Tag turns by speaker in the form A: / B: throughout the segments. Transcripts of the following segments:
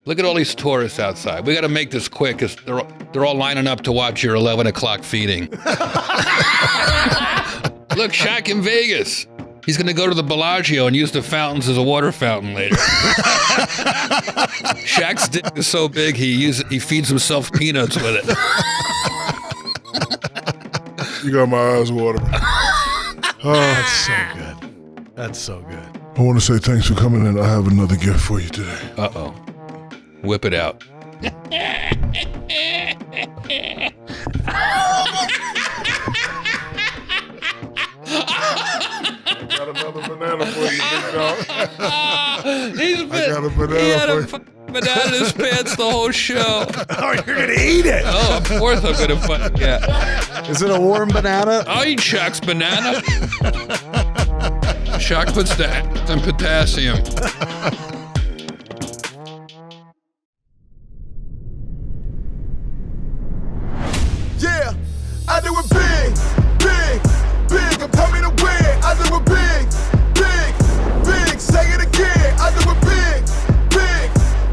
A: Look at all these tourists outside. We got to make this quick because they're all lining up to watch your 11 o'clock feeding. Look, Shaq in Vegas. He's going to go to the Bellagio and use the fountains as a water fountain later. Shaq's dick is so big, he feeds himself peanuts with it.
B: You got my eyes watering.
C: That's so good. That's so good.
B: I want to say thanks for coming in. I have another gift for you today.
A: Uh-oh. Whip it out.
B: Got another banana for you, big dog.
A: He had a banana in his pants the whole show.
C: Oh, you're going to eat it.
A: Oh, of course I'm going to yeah.
C: Is it a warm banana?
A: I'll eat Shaq's banana. Shaq puts some potassium.
D: Yeah, I do it big, big, big. I'm coming to win. I do it big, big, big. Say it again. I do it big, big,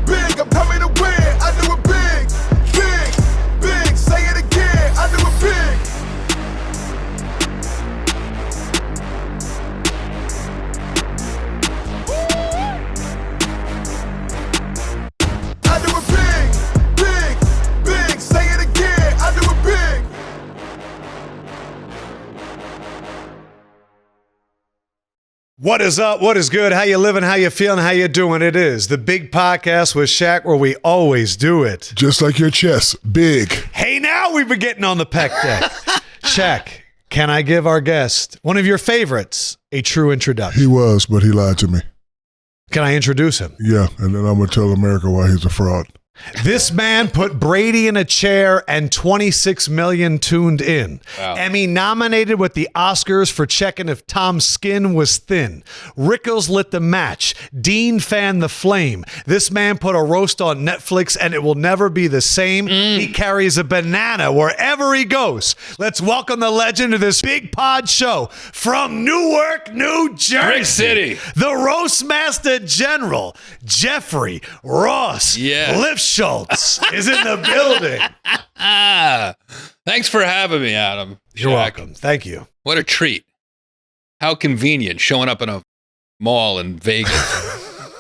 D: big. I'm coming to win. I do it big, big, big. Say it again. I do it big. I do it big, big, big. Say it again. I do it big.
C: What is up? What is good? How you living? How you feeling? How you doing? It is the Big Podcast with Shaq, where we always do it.
B: Just like your chest, big.
C: Hey, now we've been getting on the pec deck. Shaq, can I give our guest, one of your favorites, a true introduction?
B: He was, but he lied to me.
C: Can I introduce him?
B: Yeah, and then I'm going to tell America why he's a fraud.
C: This man put Brady in a chair and 26 million tuned in.
A: Wow.
C: Emmy nominated with the Oscars for checking if Tom's skin was thin. Rickles lit the match. Dean fanned the flame. This man put a roast on Netflix and it will never be the same. He carries a banana wherever he goes. Let's welcome the legend of this big pod show from Newark, New Jersey.
A: Brick City.
C: The Roastmaster General, Jeffrey Ross.
A: Yeah.
C: Schultz is in the building.
A: Thanks for having me, Adam.
C: You're
A: Shaq.
C: welcome. Thank you.
A: What a treat. How convenient showing up in a mall in Vegas.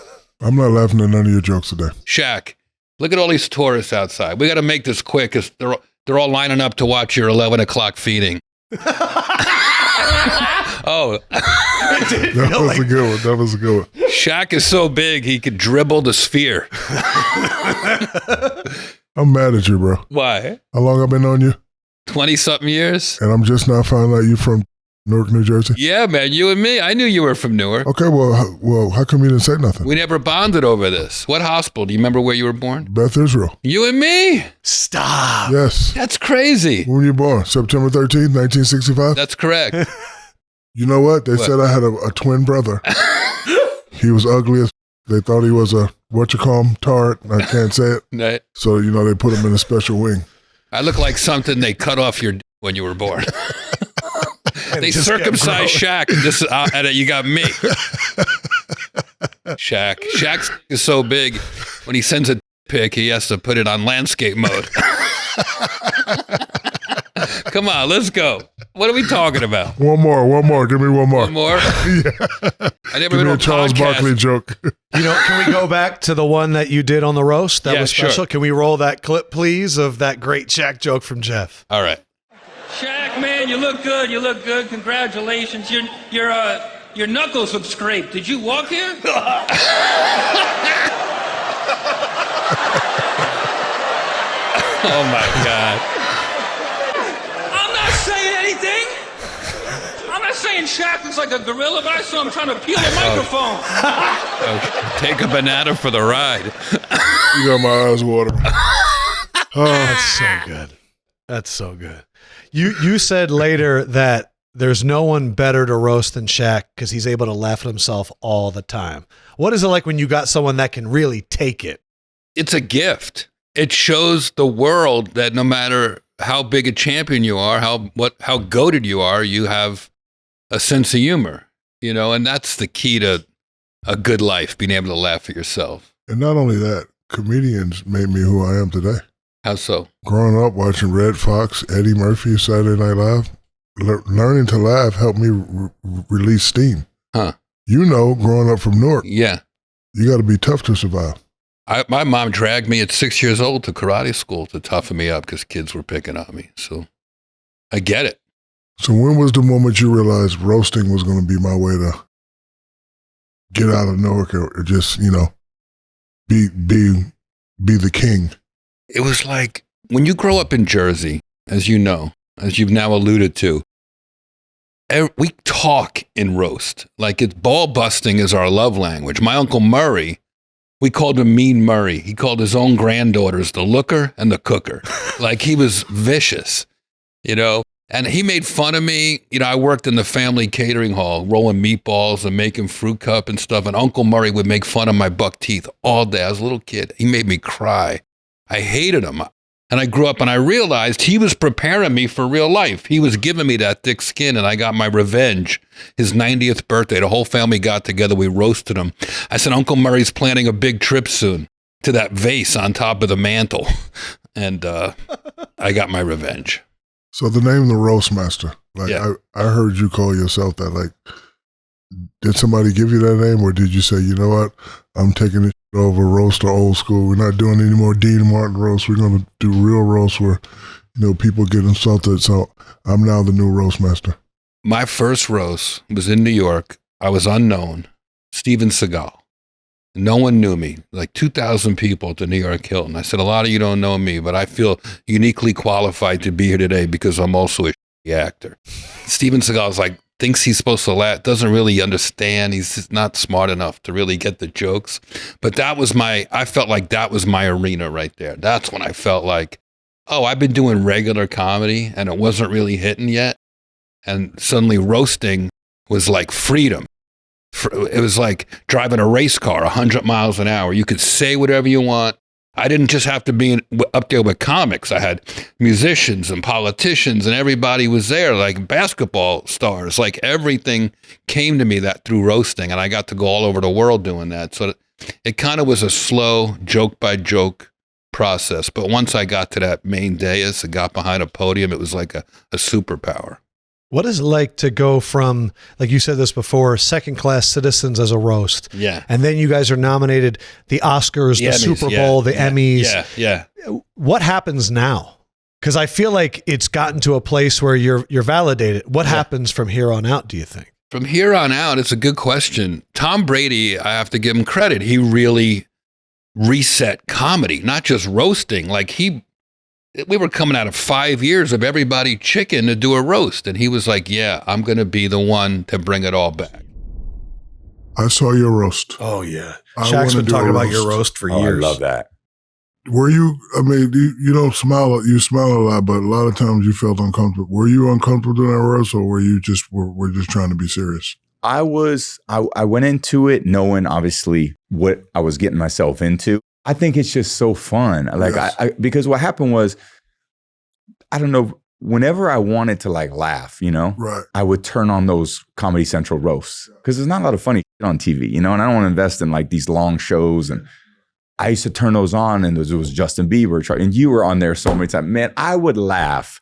B: I'm not laughing at none of your jokes today.
A: Shaq, look at all these tourists outside. We got to make this quick because they're all lining up to watch your 11 o'clock feeding. Oh.
B: That was a good one. That was a good one.
A: Shaq is so big, he could dribble the sphere.
B: I'm mad at you, bro.
A: Why?
B: How long I've been on you?
A: 20-something years?
B: And I'm just now finding out you from Newark, New Jersey?
A: Yeah, man, you and me. I knew you were from Newark.
B: Okay, well, how come you didn't say nothing?
A: We never bonded over this. What hospital? Do you remember where you were born?
B: Beth Israel.
A: You and me?
C: Stop.
B: Yes.
A: That's crazy.
B: When were you born? September 13th, 1965?
A: That's correct.
B: You know what? They said I had a twin brother. He was ugly as they thought he was a, tart. I can't say it.
A: Right.
B: So, they put him in a special wing.
A: I look like something they cut off your when you were born. They circumcised Shaq and just and you got me. Shaq is so big, when he sends a pic, he has to put it on landscape mode. Come on, let's go. What are we talking about?
B: One more. Give me one more.
A: One more?
B: Yeah.
A: I never
B: Give
A: been
B: me
A: to
B: a
A: a
B: Charles
A: podcast.
B: Barkley joke.
C: Can we go back to the one that you did on the roast? That
A: Yeah,
C: was special.
A: sure.
C: Can we roll that clip, please, of that great Shaq joke from Jeff?
A: All right.
E: Shaq, man, you look good. You look good. Congratulations. Your knuckles look scraped. Did you walk here?
A: Oh my God.
E: I'm not saying anything. I'm not saying Shaq looks like a gorilla, but I saw him trying to peel a microphone.
A: Oh, take a banana for the ride.
B: You got my eyes watering.
C: That's so good. That's so good. You said later that there's no one better to roast than Shaq because he's able to laugh at himself all the time. What is it like when you got someone that can really take it?
A: It's a gift. It shows the world that no matter how big a champion you are, how goated you are, you have a sense of humor, and that's the key to a good life, being able to laugh at yourself.
B: And not only that, comedians made me who I am today.
A: How so?
B: Growing up watching Red Fox, Eddie Murphy, Saturday Night Live, learning to laugh helped me release steam.
A: Huh.
B: You know, growing up from Newark,
A: Yeah.
B: you got to be tough to survive.
A: My mom dragged me at 6 years old to karate school to toughen me up because kids were picking on me. So I get it.
B: So when was the moment you realized roasting was going to be my way to get out of Newark or just, you know, be the king?
A: It was like when you grow up in Jersey, as you know, as you've now alluded to, we talk in roast. Like it's ball busting is our love language. My Uncle Murray, we called him Mean Murray. He called his own granddaughters the looker and the cooker. Like he was vicious, you know? And he made fun of me. You know, I worked in the family catering hall, rolling meatballs and making fruit cup and stuff. And Uncle Murray would make fun of my buck teeth all day. I was a little kid. He made me cry. I hated him. And I grew up and I realized he was preparing me for real life. He was giving me that thick skin and I got my revenge. His 90th birthday, the whole family got together. We roasted him. I said, Uncle Murray's planning a big trip soon to that vase on top of the mantle. And I got my revenge.
B: So the name the Roast Master, like
A: Yeah.
B: I heard you call yourself that. Like, did somebody give you that name or did you say, you know what, I'm taking this over roast or old school. We're not doing any more Dean Martin roast. We're going to do real roast where, you know, people get insulted. So I'm now the new Roast Master.
A: My first roast was in New York. I was unknown. Steven Seagal. No one knew me, like 2,000 people at the New York Hilton. I said, a lot of you don't know me, but I feel uniquely qualified to be here today because I'm also a shitty actor. Steven Seagal's like, thinks he's supposed to laugh, doesn't really understand. He's just not smart enough to really get the jokes. But I felt like that was my arena right there. That's when I felt like, oh, I've been doing regular comedy and it wasn't really hitting yet. And suddenly roasting was like freedom. It was like driving a race car 100 miles an hour. You could say whatever you want. I didn't just have to be up there with comics. I had musicians and politicians and everybody was there, like basketball stars. Like everything came to me that through roasting, and I got to go all over the world doing that. So it kind of was a slow joke by joke process. But once I got to that main dais and got behind a podium, it was like a superpower.
C: What is it like to go from, like you said this before, second-class citizens as a roast?
A: Yeah.
C: And then you guys are nominated the Oscars, the
A: Emmys,
C: Super Bowl, the Emmys.
A: Yeah.
C: What happens now? Because I feel like it's gotten to a place where you're validated. What happens from here on out, do you think?
A: From here on out, it's a good question. Tom Brady, I have to give him credit. He really reset comedy, not just roasting. Like we were coming out of 5 years of everybody chicken to do a roast. And he was like, yeah, I'm going to be the one to bring it all back.
B: I saw your roast.
F: Oh, yeah.
B: I
F: Shaq's
B: wanna
F: been
B: do
F: talking
B: a
F: about
B: roast.
F: your roast for
G: Oh,
F: years.
G: I love that.
B: Were you, I mean, you don't smile, you smile a lot, but a lot of times you felt uncomfortable. Were you uncomfortable doing that roast or were you just, we're just trying to be serious?
G: I went into it knowing obviously what I was getting myself into. I think it's just so fun. Like
B: Yes.
G: because what happened was, I don't know, whenever I wanted to like laugh, you know,
B: Right.
G: I would turn on those Comedy Central roasts because there's not a lot of funny shit on TV, you know, and I don't want to invest in like these long shows. And I used to turn those on and it was Justin Bieber, and you were on there so many times. Man, I would laugh.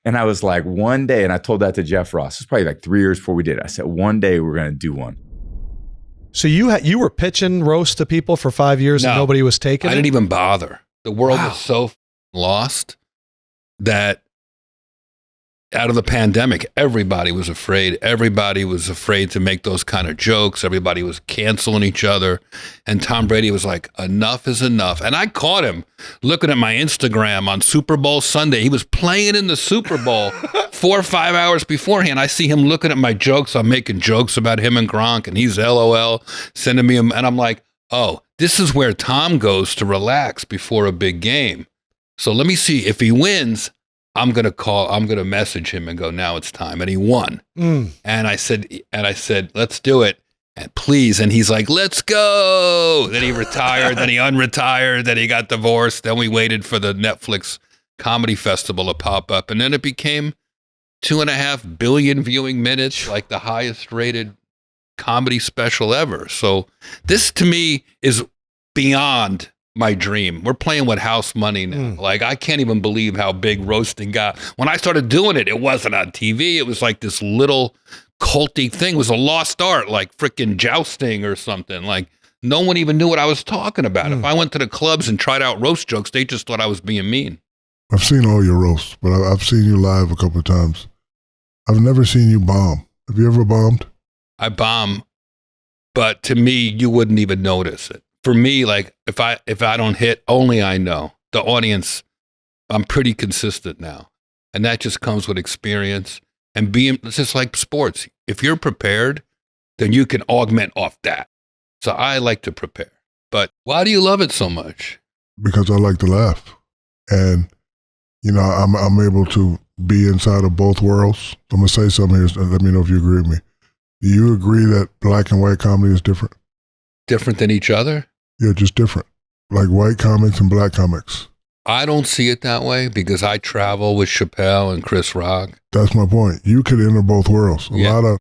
G: And I was like, one day, and I told that to Jeff Ross, it's probably like 3 years before we did it. I said, one day we're going to do one.
C: So you were pitching roast to people for 5 years and
A: No,
C: nobody was taking
A: I
C: it?
A: didn't even bother. The world was so lost that out of the pandemic, everybody was afraid. Everybody was afraid to make those kind of jokes. Everybody was canceling each other. And Tom Brady was like, enough is enough. And I caught him looking at my Instagram on Super Bowl Sunday. He was playing in the Super Bowl 4 or 5 hours beforehand. I see him looking at my jokes. I'm making jokes about him and Gronk, and he's LOL, sending me and I'm like, oh, this is where Tom goes to relax before a big game. So let me see if he wins. I'm going to message him and go, now it's time. And he won. And I said, let's do it. And please. And he's like, let's go. Then he retired. Then he unretired. Then he got divorced. Then we waited for the Netflix comedy festival to pop up. And then it became 2.5 billion viewing minutes, like the highest rated comedy special ever. So this to me is beyond my dream. We're playing with house money now. Like, I can't even believe how big roasting got. When I started doing it, it wasn't on TV. It was like this little culty thing. It was a lost art, like freaking jousting or something. Like, no one even knew what I was talking about. If I went to the clubs and tried out roast jokes, they just thought I was being mean.
B: I've seen all your roasts, but I've seen you live a couple of times. I've never seen you bomb. Have you ever bombed?
A: I bomb, but to me, you wouldn't even notice it. For me, like, if I don't hit, only I know. The audience, I'm pretty consistent now. And that just comes with experience and being, it's just like sports. If you're prepared, then you can augment off that. So I like to prepare. But why do you love it so much?
B: Because I like to laugh. And, you know, I'm able to be inside of both worlds. I'm going to say something here. Let me know if you agree with me. Do you agree that black and white comedy is different?
A: Different than each other?
B: Yeah, just different. Like white comics and black comics.
A: I don't see it that way because I travel with Chappelle and Chris Rock.
B: That's my point. You could enter both worlds. A lot of,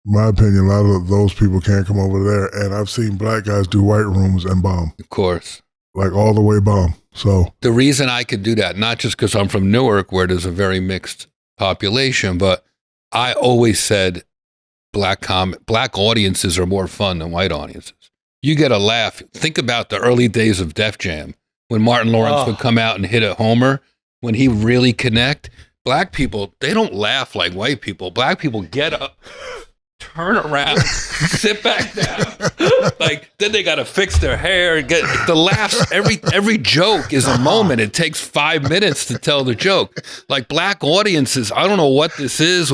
B: in my opinion, a lot of those people can't come over there. And I've seen black guys do white rooms and bomb.
A: Of course.
B: Like all the way bomb. So
A: the reason I could do that, not just because I'm from Newark where there's a very mixed population, but I always said black audiences are more fun than white audiences. You get a laugh. Think about the early days of Def Jam when Martin Lawrence would come out and hit a homer. When he really connect, black people, they don't laugh like white people. Black people get up, turn around, sit back down. Like, then they got to fix their hair and get the laughs. Every joke is a moment. It takes 5 minutes to tell the joke. Like black audiences, I don't know what this is.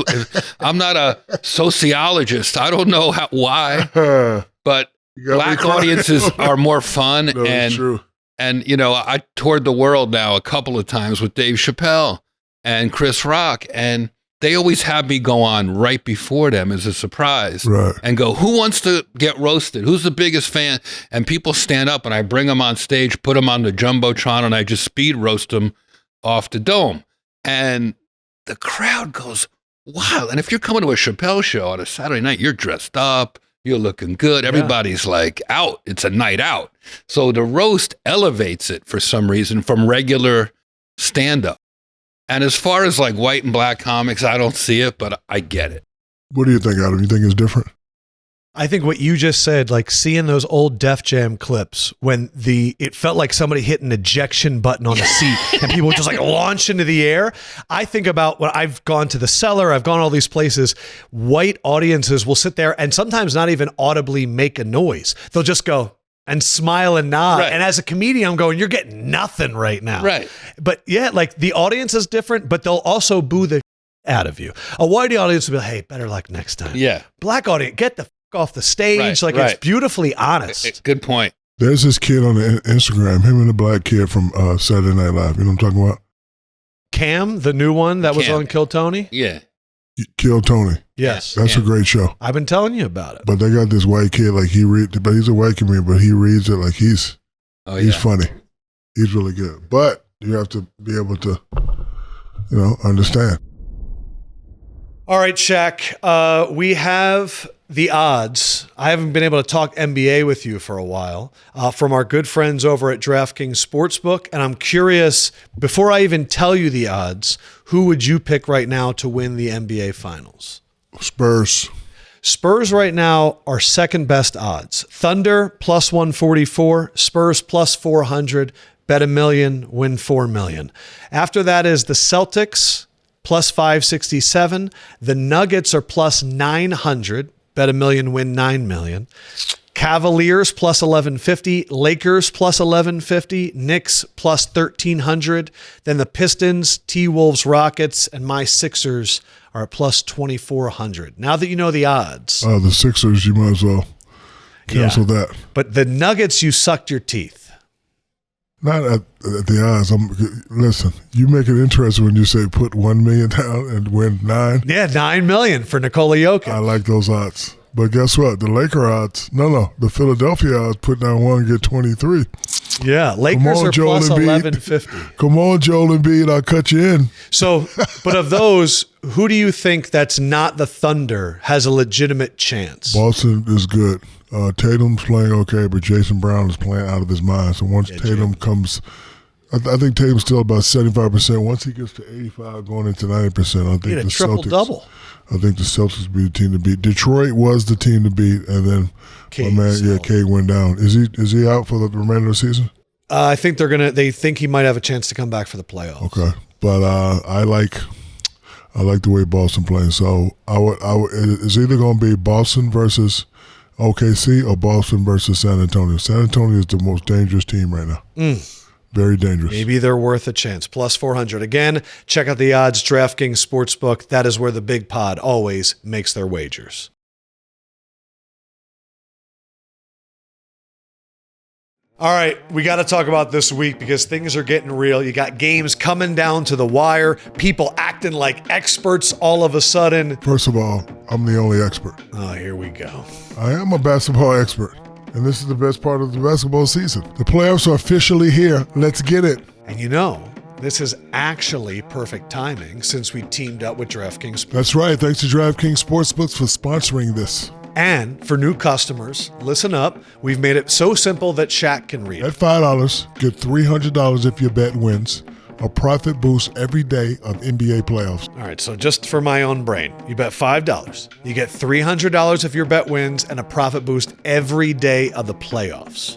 A: I'm not a sociologist. I don't know why, but black audiences are more fun.
B: No,
A: and, you know, I toured the world now a couple of times with Dave Chappelle and Chris Rock, and they always have me go on right before them as a surprise and go, who wants to get roasted? Who's the biggest fan? And people stand up and I bring them on stage, put them on the Jumbotron, and I just speed roast them off the dome. And the crowd goes wild. And if you're coming to a Chappelle show on a Saturday night, you're dressed up, you're looking good. Everybody's like out. It's a night out. So the roast elevates it for some reason from regular stand-up. And as far as like white and black comics, I don't see it, but I get it.
B: What do you think, Adam? You think it's different?
C: I think what you just said, like seeing those old Def Jam clips when it felt like somebody hit an ejection button on a seat and people would just like launch into the air. I think about when I've gone to the Cellar, I've gone all these places, white audiences will sit there and sometimes not even audibly make a noise. They'll just go and smile and nod.
A: Right.
C: And as a comedian, I'm going, you're getting nothing right now.
A: Right.
C: But yeah, like the audience is different, but they'll also boo the out of you. A white audience will be like, hey, better luck next time.
A: Yeah.
C: Black audience, get the off the stage. It's beautifully honest.
A: Good point.
B: There's this kid on the Instagram, him and the black kid from Saturday Night Live. You know what I'm talking about?
C: Cam, the new one that was
A: Cam.
C: on Kill Tony?
A: Yeah.
B: Kill Tony.
C: Yes.
B: That's a great show.
C: I've been telling you about it.
B: But they got this white kid, like but he's a white comedian, but he reads it like he's funny. He's really good. But you have to be able to, understand.
C: All right, Shaq. We have the odds. I haven't been able to talk NBA with you for a while from our good friends over at DraftKings Sportsbook. And I'm curious, before I even tell you the odds, who would you pick right now to win the NBA Finals?
B: Spurs.
C: Spurs right now are second best odds. Thunder plus 144, Spurs plus 400, bet $1 million, win $4 million. After that is the Celtics plus 567. The Nuggets are plus 900, bet $1 million, win $9 million. Cavaliers plus 1150, Lakers plus 1150, Knicks plus 1300. Then the Pistons, T-Wolves, Rockets, and my Sixers are at plus 2400. Now that you know the odds.
B: The Sixers, you might as well cancel that.
C: But the Nuggets, you sucked your teeth.
B: Not at the odds. Listen, you make it interesting when you say put $1 million down and win 9.
C: Yeah, $9 million for Nikola Jokic.
B: I like those odds. But guess what? The Laker odds, the Philadelphia odds put down 1, get 23.
C: Yeah, Lakers are plus 1150.
B: Come on, Joel Embiid, I'll cut you in.
C: So, but of those, who do you think that's not the Thunder has a legitimate chance?
B: Boston is good. Tatum's playing okay, but Jason Brown is playing out of his mind. So once Tatum comes, I think Tatum's still about 75%. Once he gets to 85, going into 90%, I think
C: He had a
B: the
C: triple-double.
B: I think the Celtics will be the team to beat. Detroit was the team to beat, and then Cade went down. Is he out for the remainder of the season?
C: I think they think he might have a chance to come back for the playoffs.
B: Okay, but I like the way Boston plays. So it's either going to be Boston versus OKC or Boston versus San Antonio. San Antonio is the most dangerous team right now. Very dangerous.
C: Maybe they're worth a chance. Plus 400. Again, check out the odds, DraftKings Sportsbook. That is where the Big Pod always makes their wagers. All right, we got to talk about this week because things are getting real. You got games coming down to the wire, people acting like experts all of a sudden.
B: First of all, I'm the only expert.
C: Oh, here we go.
B: I am a basketball expert, and this is the best part of the basketball season. The playoffs are officially here. Let's get it.
C: And you know, this is actually perfect timing since we teamed up with DraftKings.
B: That's right. Thanks to DraftKings Sportsbooks for sponsoring this.
C: And for new customers, listen up. We've made it so simple that Shaq can read.
B: At $5, get $300 if your bet wins. A profit boost every day of NBA playoffs.
C: All right, so just for my own brain, you bet $5. You get $300 if your bet wins and a profit boost every day of the playoffs.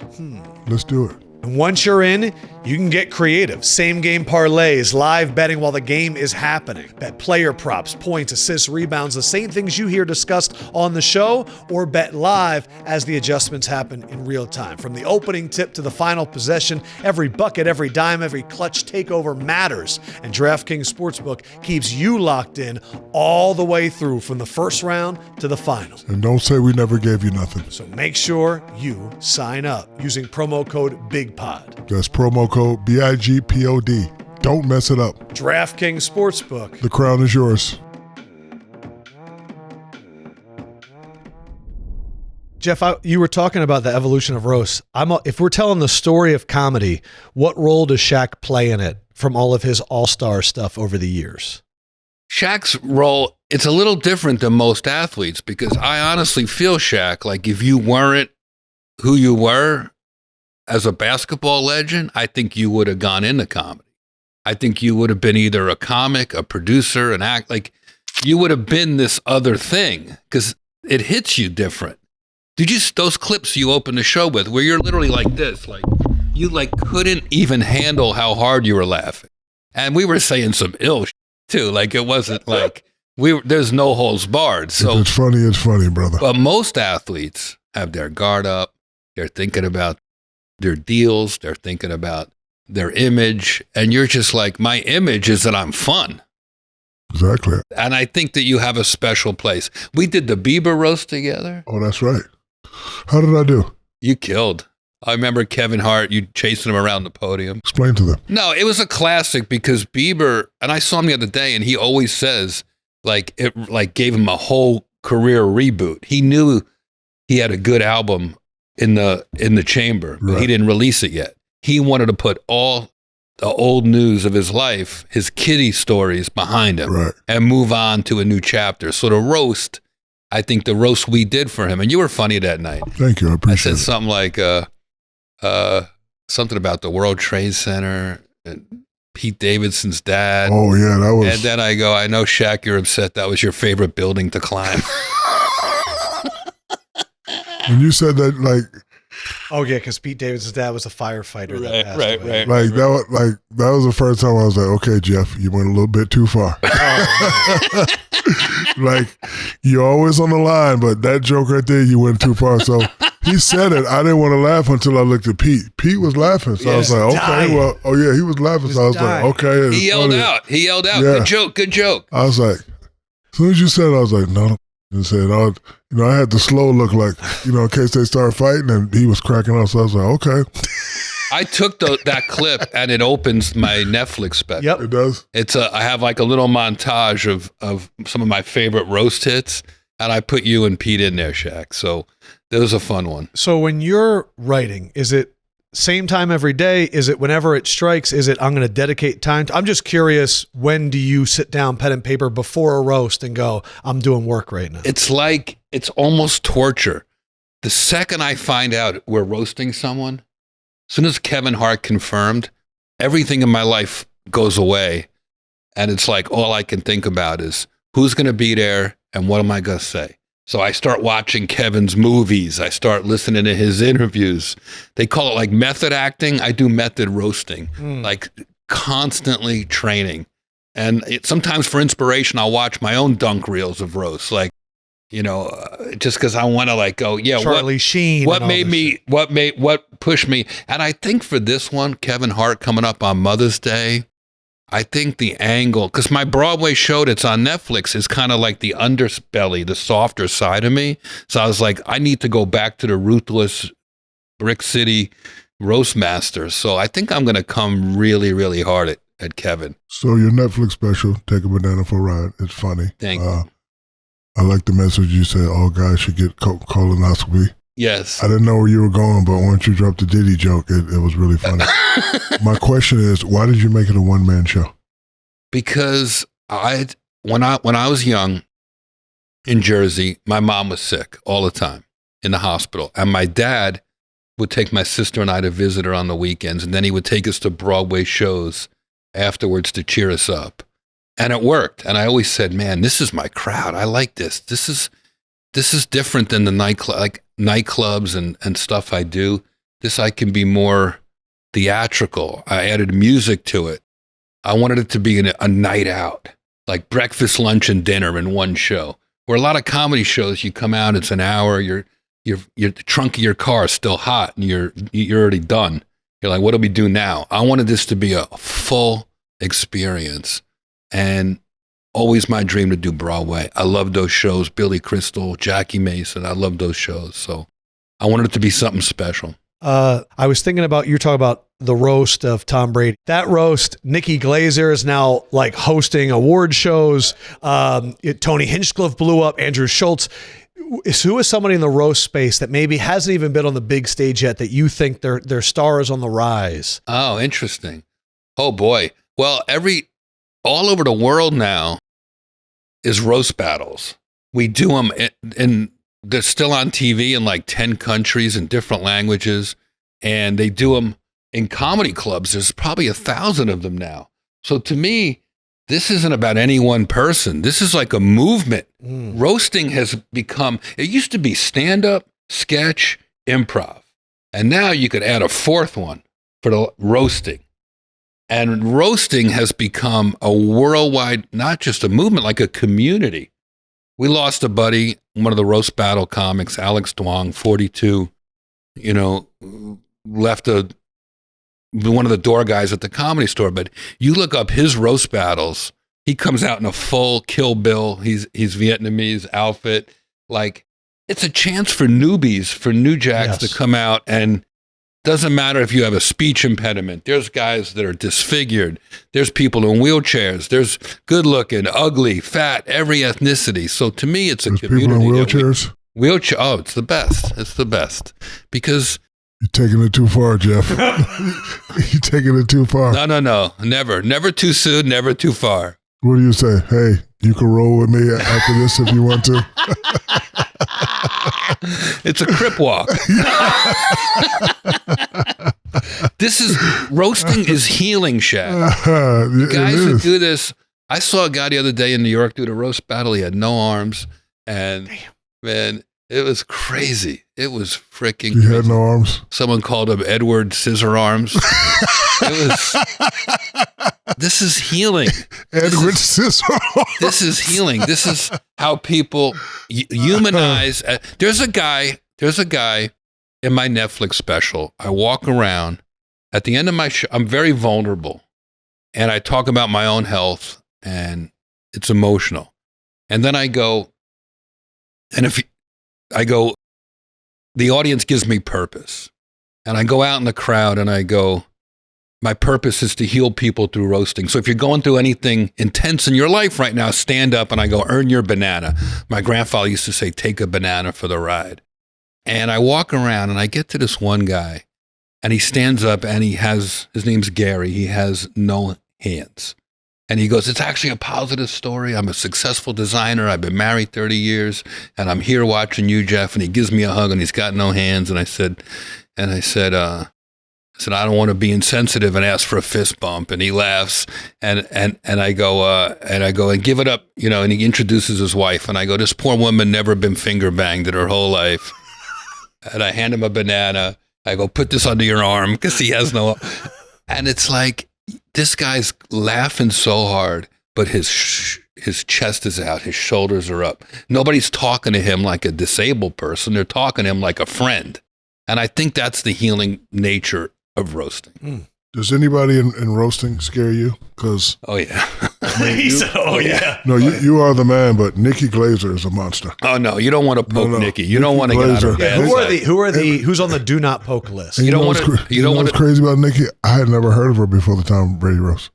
B: Let's do it.
C: And once you're in, you can get creative. Same game parlays, live betting while the game is happening. Bet player props, points, assists, rebounds, the same things you hear discussed on the show, or bet live as the adjustments happen in real time. From the opening tip to the final possession, every bucket, every dime, every clutch takeover matters. And DraftKings Sportsbook keeps you locked in all the way through from the first round to the final.
B: And don't say we never gave you nothing.
C: So make sure you sign up using promo code BIGPOD.
B: That's promo code BIGPOD. Don't mess it up.
C: DraftKings Sportsbook.
B: The crown is yours.
C: Jeff, you were talking about the evolution of roast. If we're telling the story of comedy, what role does Shaq play in it from all of his all-star stuff over the years?
A: Shaq's role, it's a little different than most athletes because I honestly feel, Shaq, like if you weren't who you were as a basketball legend, I think you would have gone into comedy. I think you would have been either a comic, a producer, an act. Like you would have been this other thing because it hits you different. Did you those clips you opened the show with where you're literally like this, like you like couldn't even handle how hard you were laughing, and we were saying some ill shit too. Like it wasn't like there's no holds barred. So
B: if it's funny, brother.
A: But most athletes have their guard up. They're thinking about their deals, they're thinking about their image, and you're just like, my image is that I'm fun.
B: Exactly.
A: And I think that you have a special place. We did the Bieber roast together.
B: Oh, that's right. How did I do?
A: You killed. I remember Kevin Hart, you chasing him around the podium.
B: Explain to them.
A: No, it was a classic because Bieber, and I saw him the other day, and he always says, like, it like gave him a whole career reboot. He knew he had a good album in the chamber, but he didn't release it yet. He wanted to put all the old news of his life, his kiddie stories behind him and move on to a new chapter. So the roast, I think the roast we did for him, and you were funny that night.
B: Thank you. I appreciate it.
A: I said something like something about the World Trade Center and Pete Davidson's dad.
B: Oh, yeah, that was.
A: And then I go, I know, Shaq, you're upset. That was your favorite building to climb.
B: When you said that, like,
C: oh yeah, because Pete Davidson's dad was a firefighter.
A: Right.
B: Like that was the first time I was like, okay, Jeff, you went a little bit too far. Like you're always on the line, but that joke right there, you went too far. So he said it. I didn't want to laugh until I looked at Pete. Pete was laughing, so I was like, okay, well, oh yeah, he was laughing, so I was like, okay.
A: He yelled out.
B: Yeah.
A: Good joke.
B: I was like, as soon as you said it, I was like, no. And said, I had the slow look like, in case they start fighting, and he was cracking up. So I was like, okay.
A: I took that clip and it opens my Netflix special.
C: Yep.
B: It does.
A: I have like a little montage of some of my favorite roast hits, and I put you and Pete in there, Shaq. So that was a fun one.
C: So when you're writing, is it same time every day? Is it whenever it strikes? Is it I'm going to dedicate time? I'm just curious, when do you sit down, pen and paper before a roast and go, I'm doing work right now?
A: It's almost torture The second I find out we're roasting someone, as soon as Kevin Hart confirmed, everything in my life goes away. And it's like, all I can think about is who's going to be there and what am I going to say? So I start watching Kevin's movies. I start listening to his interviews. They call it like method acting. I do method roasting, like constantly training. And sometimes for inspiration, I'll watch my own dunk reels of roasts. Like, just because I want to like go, yeah,
C: Charlie Sheen.
A: What pushed me? And I think for this one, Kevin Hart coming up on Mother's Day, I think the angle, because my Broadway show that's on Netflix is kind of like the underbelly, the softer side of me. So I was like, I need to go back to the ruthless Brick City roast master. So I think I'm going to come really, really hard at Kevin.
B: So your Netflix special, Take a Banana for a Ride, it's funny.
A: Thank you.
B: I like the message you said, all guys should get colonoscopy.
A: Yes.
B: I didn't know where you were going, but once you dropped the Diddy joke, it was really funny. My question is, why did you make it a one-man show?
A: Because when I was young in Jersey, my mom was sick all the time in the hospital. And my dad would take my sister and I to visit her on the weekends. And then he would take us to Broadway shows afterwards to cheer us up. And it worked. And I always said, man, this is my crowd. I like this. This is different than the nightclubs and stuff I do. This, I can be more theatrical. I added music to it. I wanted it to be a night out, like breakfast, lunch, and dinner in one show. Where a lot of comedy shows, you come out, it's an hour, the trunk of your car is still hot, and you're already done. You're like, what do we do now? I wanted this to be a full experience, and always my dream to do Broadway. I love those shows, Billy Crystal, Jackie Mason. I love those shows, so I wanted it to be something special.
C: I was thinking about, you're talking about the roast of Tom Brady. That roast, Nikki Glazer is now like hosting award shows. Tony Hinchcliffe blew up, Andrew Schultz. Who is somebody in the roast space that maybe hasn't even been on the big stage yet that you think their star is on the rise?
A: Oh, interesting. Oh boy. Well, all over the world now is roast battles. We do them and they're still on TV in like 10 countries in different languages, and they do them in comedy clubs. There's probably 1,000 of them now. So to me, this isn't about any one person. This is like a movement. Roasting has become, it used to be stand-up, sketch, improv. And now you could add a fourth one for the roasting. And roasting has become a worldwide, not just a movement, like a community. We lost a buddy, one of the roast battle comics, Alex Duong, 42, left one of the door guys at the Comedy Store. But you look up his roast battles, he comes out in a full Kill Bill. He's Vietnamese outfit. Like, it's a chance for newbies, for new jacks to come out, and doesn't matter if you have a speech impediment. There's guys that are disfigured. There's people in wheelchairs. There's good looking, ugly, fat, every ethnicity. So to me, it's a community.
B: People in wheelchairs?
A: Oh, it's the best. It's the best. Because
B: you're taking it too far, Jeff. You're taking it too far.
A: No. Never too soon, never too far.
B: What do you say? Hey, you can roll with me after this if you want to.
A: It's a crip walk. Roasting is healing, Shaq. The guys that do this, I saw a guy the other day in New York do the roast battle. He had no arms, and man, it was crazy. It was freaking
B: crazy. He had no arms?
A: Someone called him Edward Scissor Arms. This is healing.
B: Edward Scissor Arms.
A: This is healing. This is how people humanize. There's a guy in my Netflix special. I walk around at the end of my show. I'm very vulnerable, and I talk about my own health, and it's emotional. And then I go, the audience gives me purpose. And I go out in the crowd and I go, my purpose is to heal people through roasting. So if you're going through anything intense in your life right now, stand up, and I go, earn your banana. My grandfather used to say, take a banana for the ride. And I walk around and I get to this one guy, and he stands up, and his name's Gary. He has no hands. And he goes, it's actually a positive story. I'm a successful designer. I've been married 30 years and I'm here watching you, Jeff. And he gives me a hug and he's got no hands. And I said, I don't want to be insensitive and ask for a fist bump. And he laughs and I go, and give it up, and he introduces his wife. And I go, this poor woman never been finger banged in her whole life. And I hand him a banana. I go, put this under your arm because he has no, and it's like, this guy's laughing so hard, but his chest is out, his shoulders are up. Nobody's talking to him like a disabled person. They're talking to him like a friend. And I think that's the healing nature of roasting.
B: Does anybody in roasting scare you? Because
A: oh yeah,
C: He said, "Oh yeah."
B: no, you are the man, but Nikki Glazer is a monster.
A: oh no, you don't want to poke
B: No.
A: Nikki. You don't want to get out of
B: Glazer.
A: bed.
C: Who's on the do not poke list?
B: And
A: You don't
B: what's
A: wanna-
B: cra-
A: you don't
B: know what's
A: wanna-
B: crazy about Nikki? I had never heard of her before the Tom Brady roast.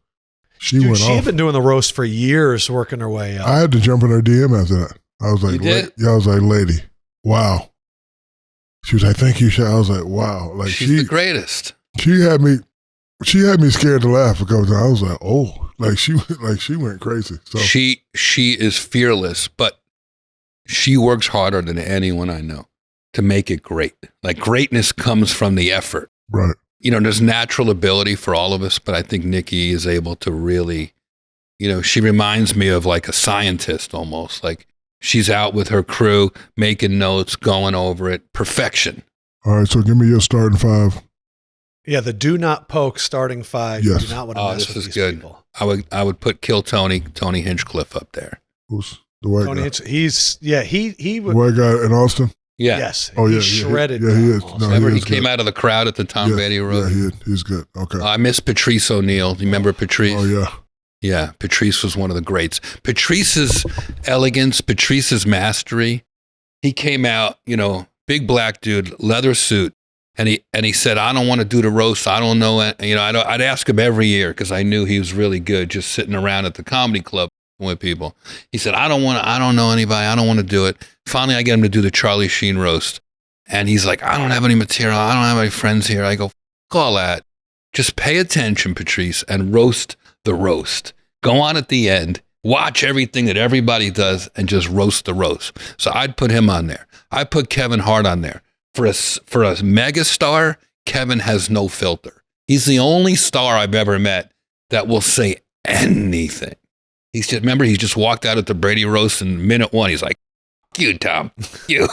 B: She
C: Dude,
B: went
C: she
B: off.
C: had been doing the roast for years, working her way up.
B: I had to jump in her DM after that. I was like,
A: You did?
B: I was like, lady, wow. She was like, thank you, Sha. I was like, wow. Like
A: She's the greatest.
B: she had me scared to laugh a couple times. I was like, oh, she went crazy. So
A: She is fearless, but she works harder than anyone I know to make it great. Like greatness comes from the effort.
B: right.
A: There's natural ability for all of us, but I think Nikki is able to really, she reminds me of like a scientist almost. Like she's out with her crew, making notes, going over it. Perfection.
B: All right, so give me your starting five.
C: Yeah, the do not poke starting five.
B: Yes.
C: You do not want to
A: Oh,
C: mess
A: this
C: with
A: is
C: these
A: good.
C: people.
A: I would put Kill Tony Hinchcliffe up there.
B: Who's the white
C: Tony,
B: guy?
C: he
B: The
C: would.
B: white guy in Austin?
A: Yeah.
C: Yes.
B: Oh, yeah,
C: He shredded.
B: yeah, he is.
C: almost.
B: No,
A: Remember, he
B: is
A: came
B: good.
A: out of the crowd at the Tom
B: Yes,
A: Brady roast.
B: Yeah, he's good. Okay.
A: I miss Patrice O'Neill. You remember Patrice?
B: Oh, yeah.
A: Yeah, Patrice was one of the greats. Patrice's elegance, Patrice's mastery. He came out, big black dude, leather suit, and he said, "I don't want to do the roast. I don't know." I'd ask him every year because I knew he was really good, just sitting around at the comedy club with people. He said, "I don't know anybody. I don't want to do it." Finally, I get him to do the Charlie Sheen roast, and he's like, "I don't have any material. I don't have any friends here." I go, "F all that. Just pay attention, Patrice, and roast the roast. Go on at the end, watch everything that everybody does, and just roast the roast." So I'd put him on there. I put Kevin Hart on there. For a mega star, Kevin has no filter. He's the only star I've ever met that will say anything. He just walked out at the Brady roast in minute one. He's like, "You, Tom, you."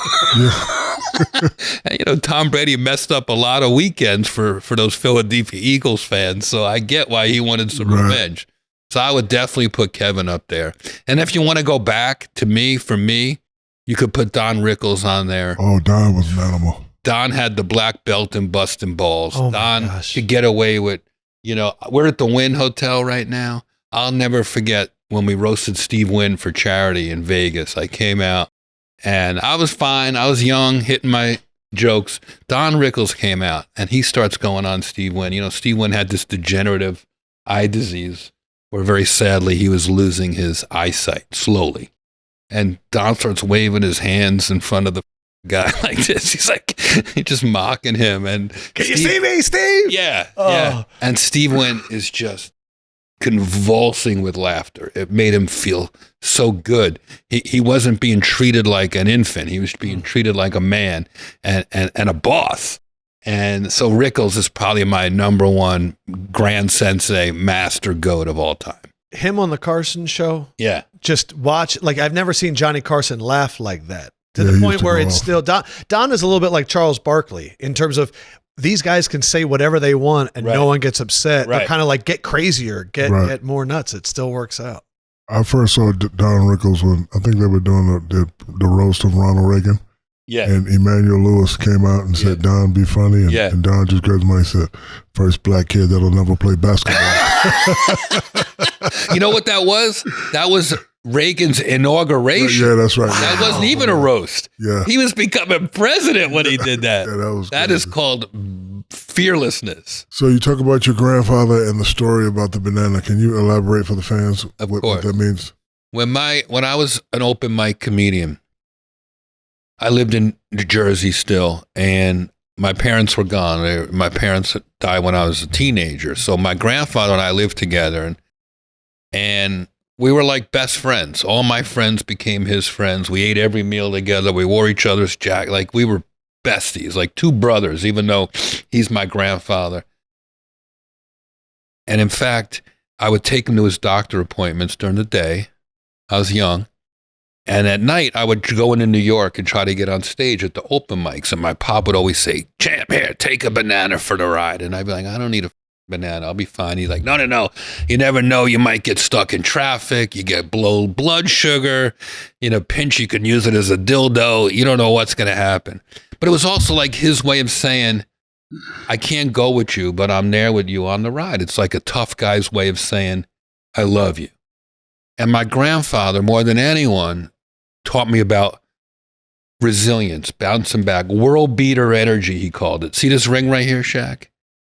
A: And, Tom Brady messed up a lot of weekends for those Philadelphia Eagles fans. So I get why he wanted some
B: Right.
A: revenge. So I would definitely put Kevin up there. And if you want to go back to me, for me, you could put Don Rickles on there.
B: Oh, Don was an animal.
A: Don had the black belt and busting balls.
C: Oh, my
A: Don
C: gosh.
A: could get away with, we're at the Wynn Hotel right now. I'll never forget when we roasted Steve Wynn for charity in Vegas. I came out and I was fine. I was young, hitting my jokes. Don Rickles came out and he starts going on Steve Wynn. Steve Wynn had this degenerative eye disease where very sadly he was losing his eyesight slowly. And Don starts waving his hands in front of the guy like this. He's just mocking him. And
C: Can you see me, Steve?
A: yeah,
C: Oh.
A: yeah. And Steve Wynn is just convulsing with laughter. It made him feel so good. He wasn't being treated like an infant. He was being treated like a man and a boss. And so Rickles is probably my number one grand sensei, master goat of all time.
C: Him on the Carson show.
A: Yeah.
C: Just watch. Like I've never seen Johnny Carson laugh like that. To
B: Yeah,
C: the
B: he
C: point
B: used to
C: where
B: go
C: it's
B: off.
C: still Don is a little bit like Charles Barkley in terms of these guys can say whatever they want and
A: Right.
C: no one gets upset. They're
A: Right.
C: kind of like get crazier, get
B: Right.
C: more nuts. It still works out.
B: I first saw Don Rickles when I think they were doing the roast of Ronald Reagan.
A: Yeah.
B: And Emmanuel Lewis came out and said, "Don, be funny." And,
A: Yeah.
B: and Don just grabbed his mic and said, "First black kid that'll never play basketball."
A: You know what that was? That was Reagan's inauguration.
B: Yeah, that's right.
A: That wasn't even a roast.
B: Yeah.
A: He was becoming president when he did that.
B: Yeah, that was
A: That is
B: crazy.
A: called fearlessness.
B: So you talk about your grandfather and the story about the banana. Can you elaborate for the fans
A: Of
B: what
A: course.
B: that means?
A: When I was an open mic comedian, I lived in New Jersey still, and my parents were gone. My parents died when I was a teenager. So my grandfather and I lived together, and And we were like best friends. All my friends became his friends. We ate every meal together. We wore each other's jacket. Like we were besties, like two brothers, even though he's my grandfather. And in fact, I would take him to his doctor appointments during the day. I was young. And at night, I would go into New York and try to get on stage at the open mics. And my pop would always say, "Champ, here, take a banana for the ride." And I'd be like, "I don't need a banana. I'll be fine." He's like, no. You never know. You might get stuck in traffic. You get low blood sugar. In a pinch, you can use it as a dildo. You don't know what's going to happen. But it was also like his way of saying, I can't go with you, but I'm there with you on the ride. It's like a tough guy's way of saying, I love you. And my grandfather, more than anyone, taught me about resilience, bouncing back, world beater energy, he called it. See this ring right here, Shaq?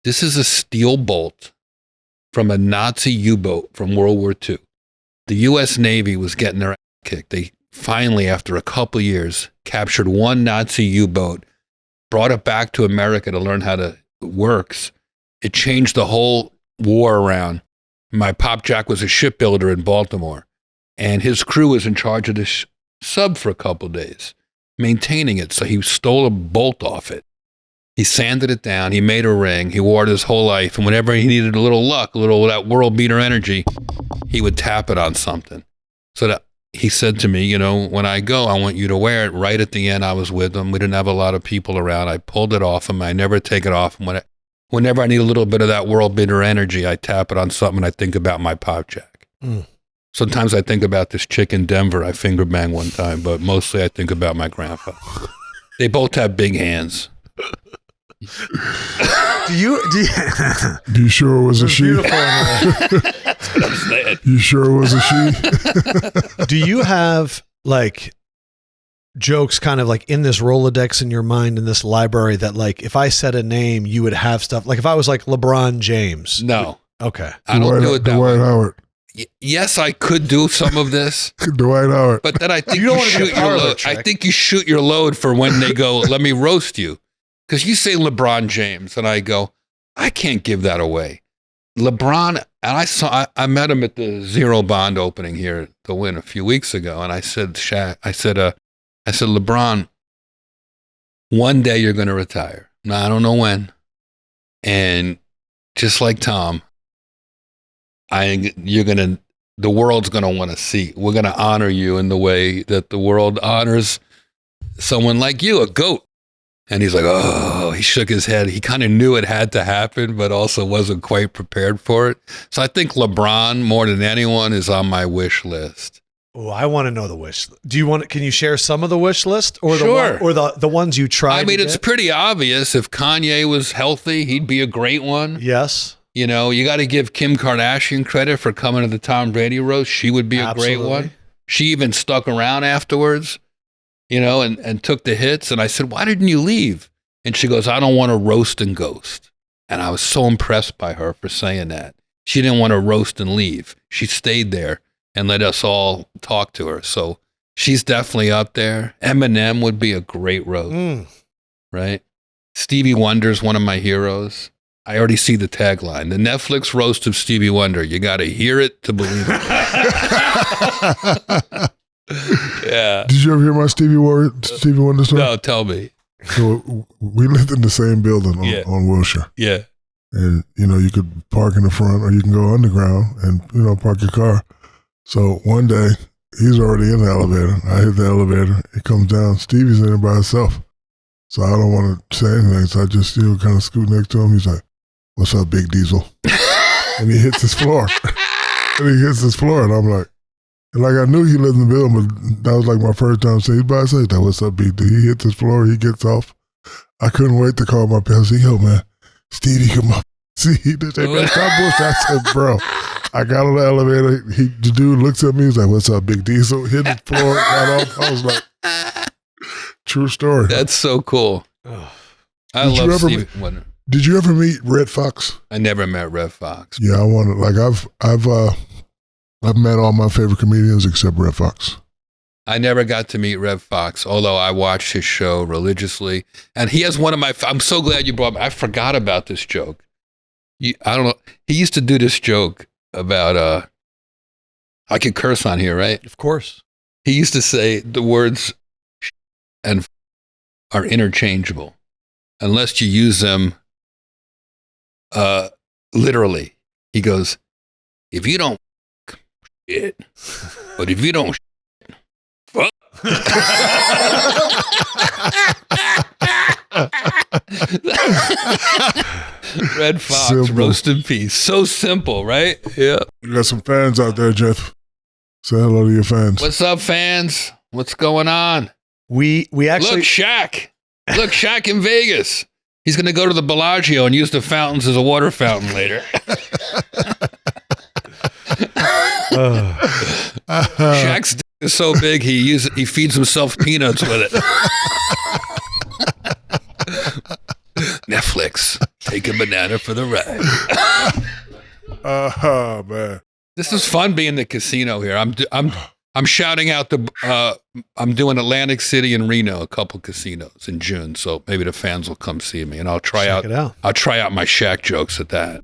A: This is a steel bolt from a Nazi U-boat from World War II. The U.S. Navy was getting their ass kicked. They finally, after a couple years, captured one Nazi U-boat, brought it back to America to learn how it works. It changed the whole war around. My Pop Jack was a shipbuilder in Baltimore, and his crew was in charge of this sub for a couple days, maintaining it. So he stole a bolt off it. He sanded it down. He made a ring. He wore it his whole life. And whenever he needed a little luck, a little of that world beater energy, he would tap it on something. So that he said to me, when I go, I want you to wear it. Right at the end, I was with him. We didn't have a lot of people around. I pulled it off him. I never take it off. And whenever I need a little bit of that world beater energy, I tap it on something and I think about my Pop Jack. Sometimes I think about this chick in Denver I finger banged one time, but mostly I think about my grandfather. They both have big hands.
C: Do you
B: sure it was a she?
C: Beautiful.
A: That's what I'm saying.
B: You sure it was a she?
C: Do you have like jokes kind of like in this Rolodex in your mind, in this library, that like if I said a name, you would have stuff? Like if I was like LeBron James.
A: No.
C: Okay.
A: I don't do it that
B: Dwight
A: way.
B: Howard.
A: Yes, I could do some of this.
B: Dwight Howard.
A: But then I think
C: You don't
A: you
C: wanna be a
A: shoot your
C: parlor
A: load.
C: trick.
A: I think you shoot your load for when they go, let me roast you. Because you say LeBron James, and I go, I can't give that away. LeBron, and I met him at the Zero Bond opening here at the Win a few weeks ago, and I said, Shaq, I said, LeBron, one day you're going to retire. Now, I don't know when. And just like Tom, the world's going to want to see. We're going to honor you in the way that the world honors someone like you, a GOAT. And he's like, oh, he shook his head. He kind of knew it had to happen, but also wasn't quite prepared for it. So I think LeBron, more than anyone, is on my wish list.
C: Oh, I want to know the wish. Can you share some of the wish list or
A: Sure.
C: the ones you tried?
A: I mean,
C: to
A: it's
C: get?
A: pretty obvious. If Kanye was healthy, he'd be a great one.
C: Yes.
A: You got to give Kim Kardashian credit for coming to the Tom Brady roast. She would be a great
C: Absolutely.
A: one. She even stuck around afterwards, and took the hits. And I said, why didn't you leave? And she goes, I don't want to roast and ghost. And I was so impressed by her for saying that. She didn't want to roast and leave. She stayed there and let us all talk to her. So she's definitely up there. Eminem would be a great roast, right? Stevie Wonder's one of my heroes. I already see the tagline. The Netflix roast of Stevie Wonder. You got to hear it to believe it. Yeah.
B: Did you ever hear my Stevie Wonder story?
A: No, tell me.
B: So we lived in the same building on Wilshire.
A: Yeah.
B: And, you could park in the front or you can go underground and, park your car. So one day, he's already in the elevator. I hit the elevator. He comes down. Stevie's in there by himself. So I don't want to say anything. So I just, kind of scoot next to him. He's like, what's up, Big Diesel? And he hits his floor. And I'm like, I knew he lived in the building, but that was like my first time saying, he's by himself. He's like, what's up, Big D? He hits his floor. He gets off. I couldn't wait to call my pal. Say, yo, man, Stevie, come up. See, they say, man, stop bullshit. I said, bro, I got on the elevator. The dude looks at me. He's like, what's up, Big D? So hit the floor, got off. I was like, true story.
A: That's so cool. I love Stevie Wonder.
B: Did you ever meet Red Fox?
A: I never met Red Fox.
B: Yeah, I want to. I've met all my favorite comedians except Red Fox.
A: I never got to meet Red Fox, although I watched his show religiously. And he has one of my, I'm so glad you brought, I forgot about this joke. I don't know. He used to do this joke about I could curse on here, right?
C: Of course.
A: He used to say the words and are interchangeable unless you use them literally. He goes, if you don't shit, but if you don't fuck. Red Fox,
B: Simple.
A: Roast in peace. So simple, right? Yeah.
B: You got some fans out there, Jeff. Say hello to your fans.
A: What's up, fans? What's going on?
C: We actually
A: Look, Shaq. Look, Shaq in Vegas. He's going to go to the Bellagio and use the fountains as a water fountain later. Shaq's dick is so big he feeds himself peanuts with it. Netflix, take a banana for the ride.
B: Man.
A: This is fun being the casino here. I'm shouting out I'm doing Atlantic City and Reno, a couple casinos in June, so maybe the fans will come see me, and I'll try
C: Check it out.
A: I'll try out my Shaq jokes at that.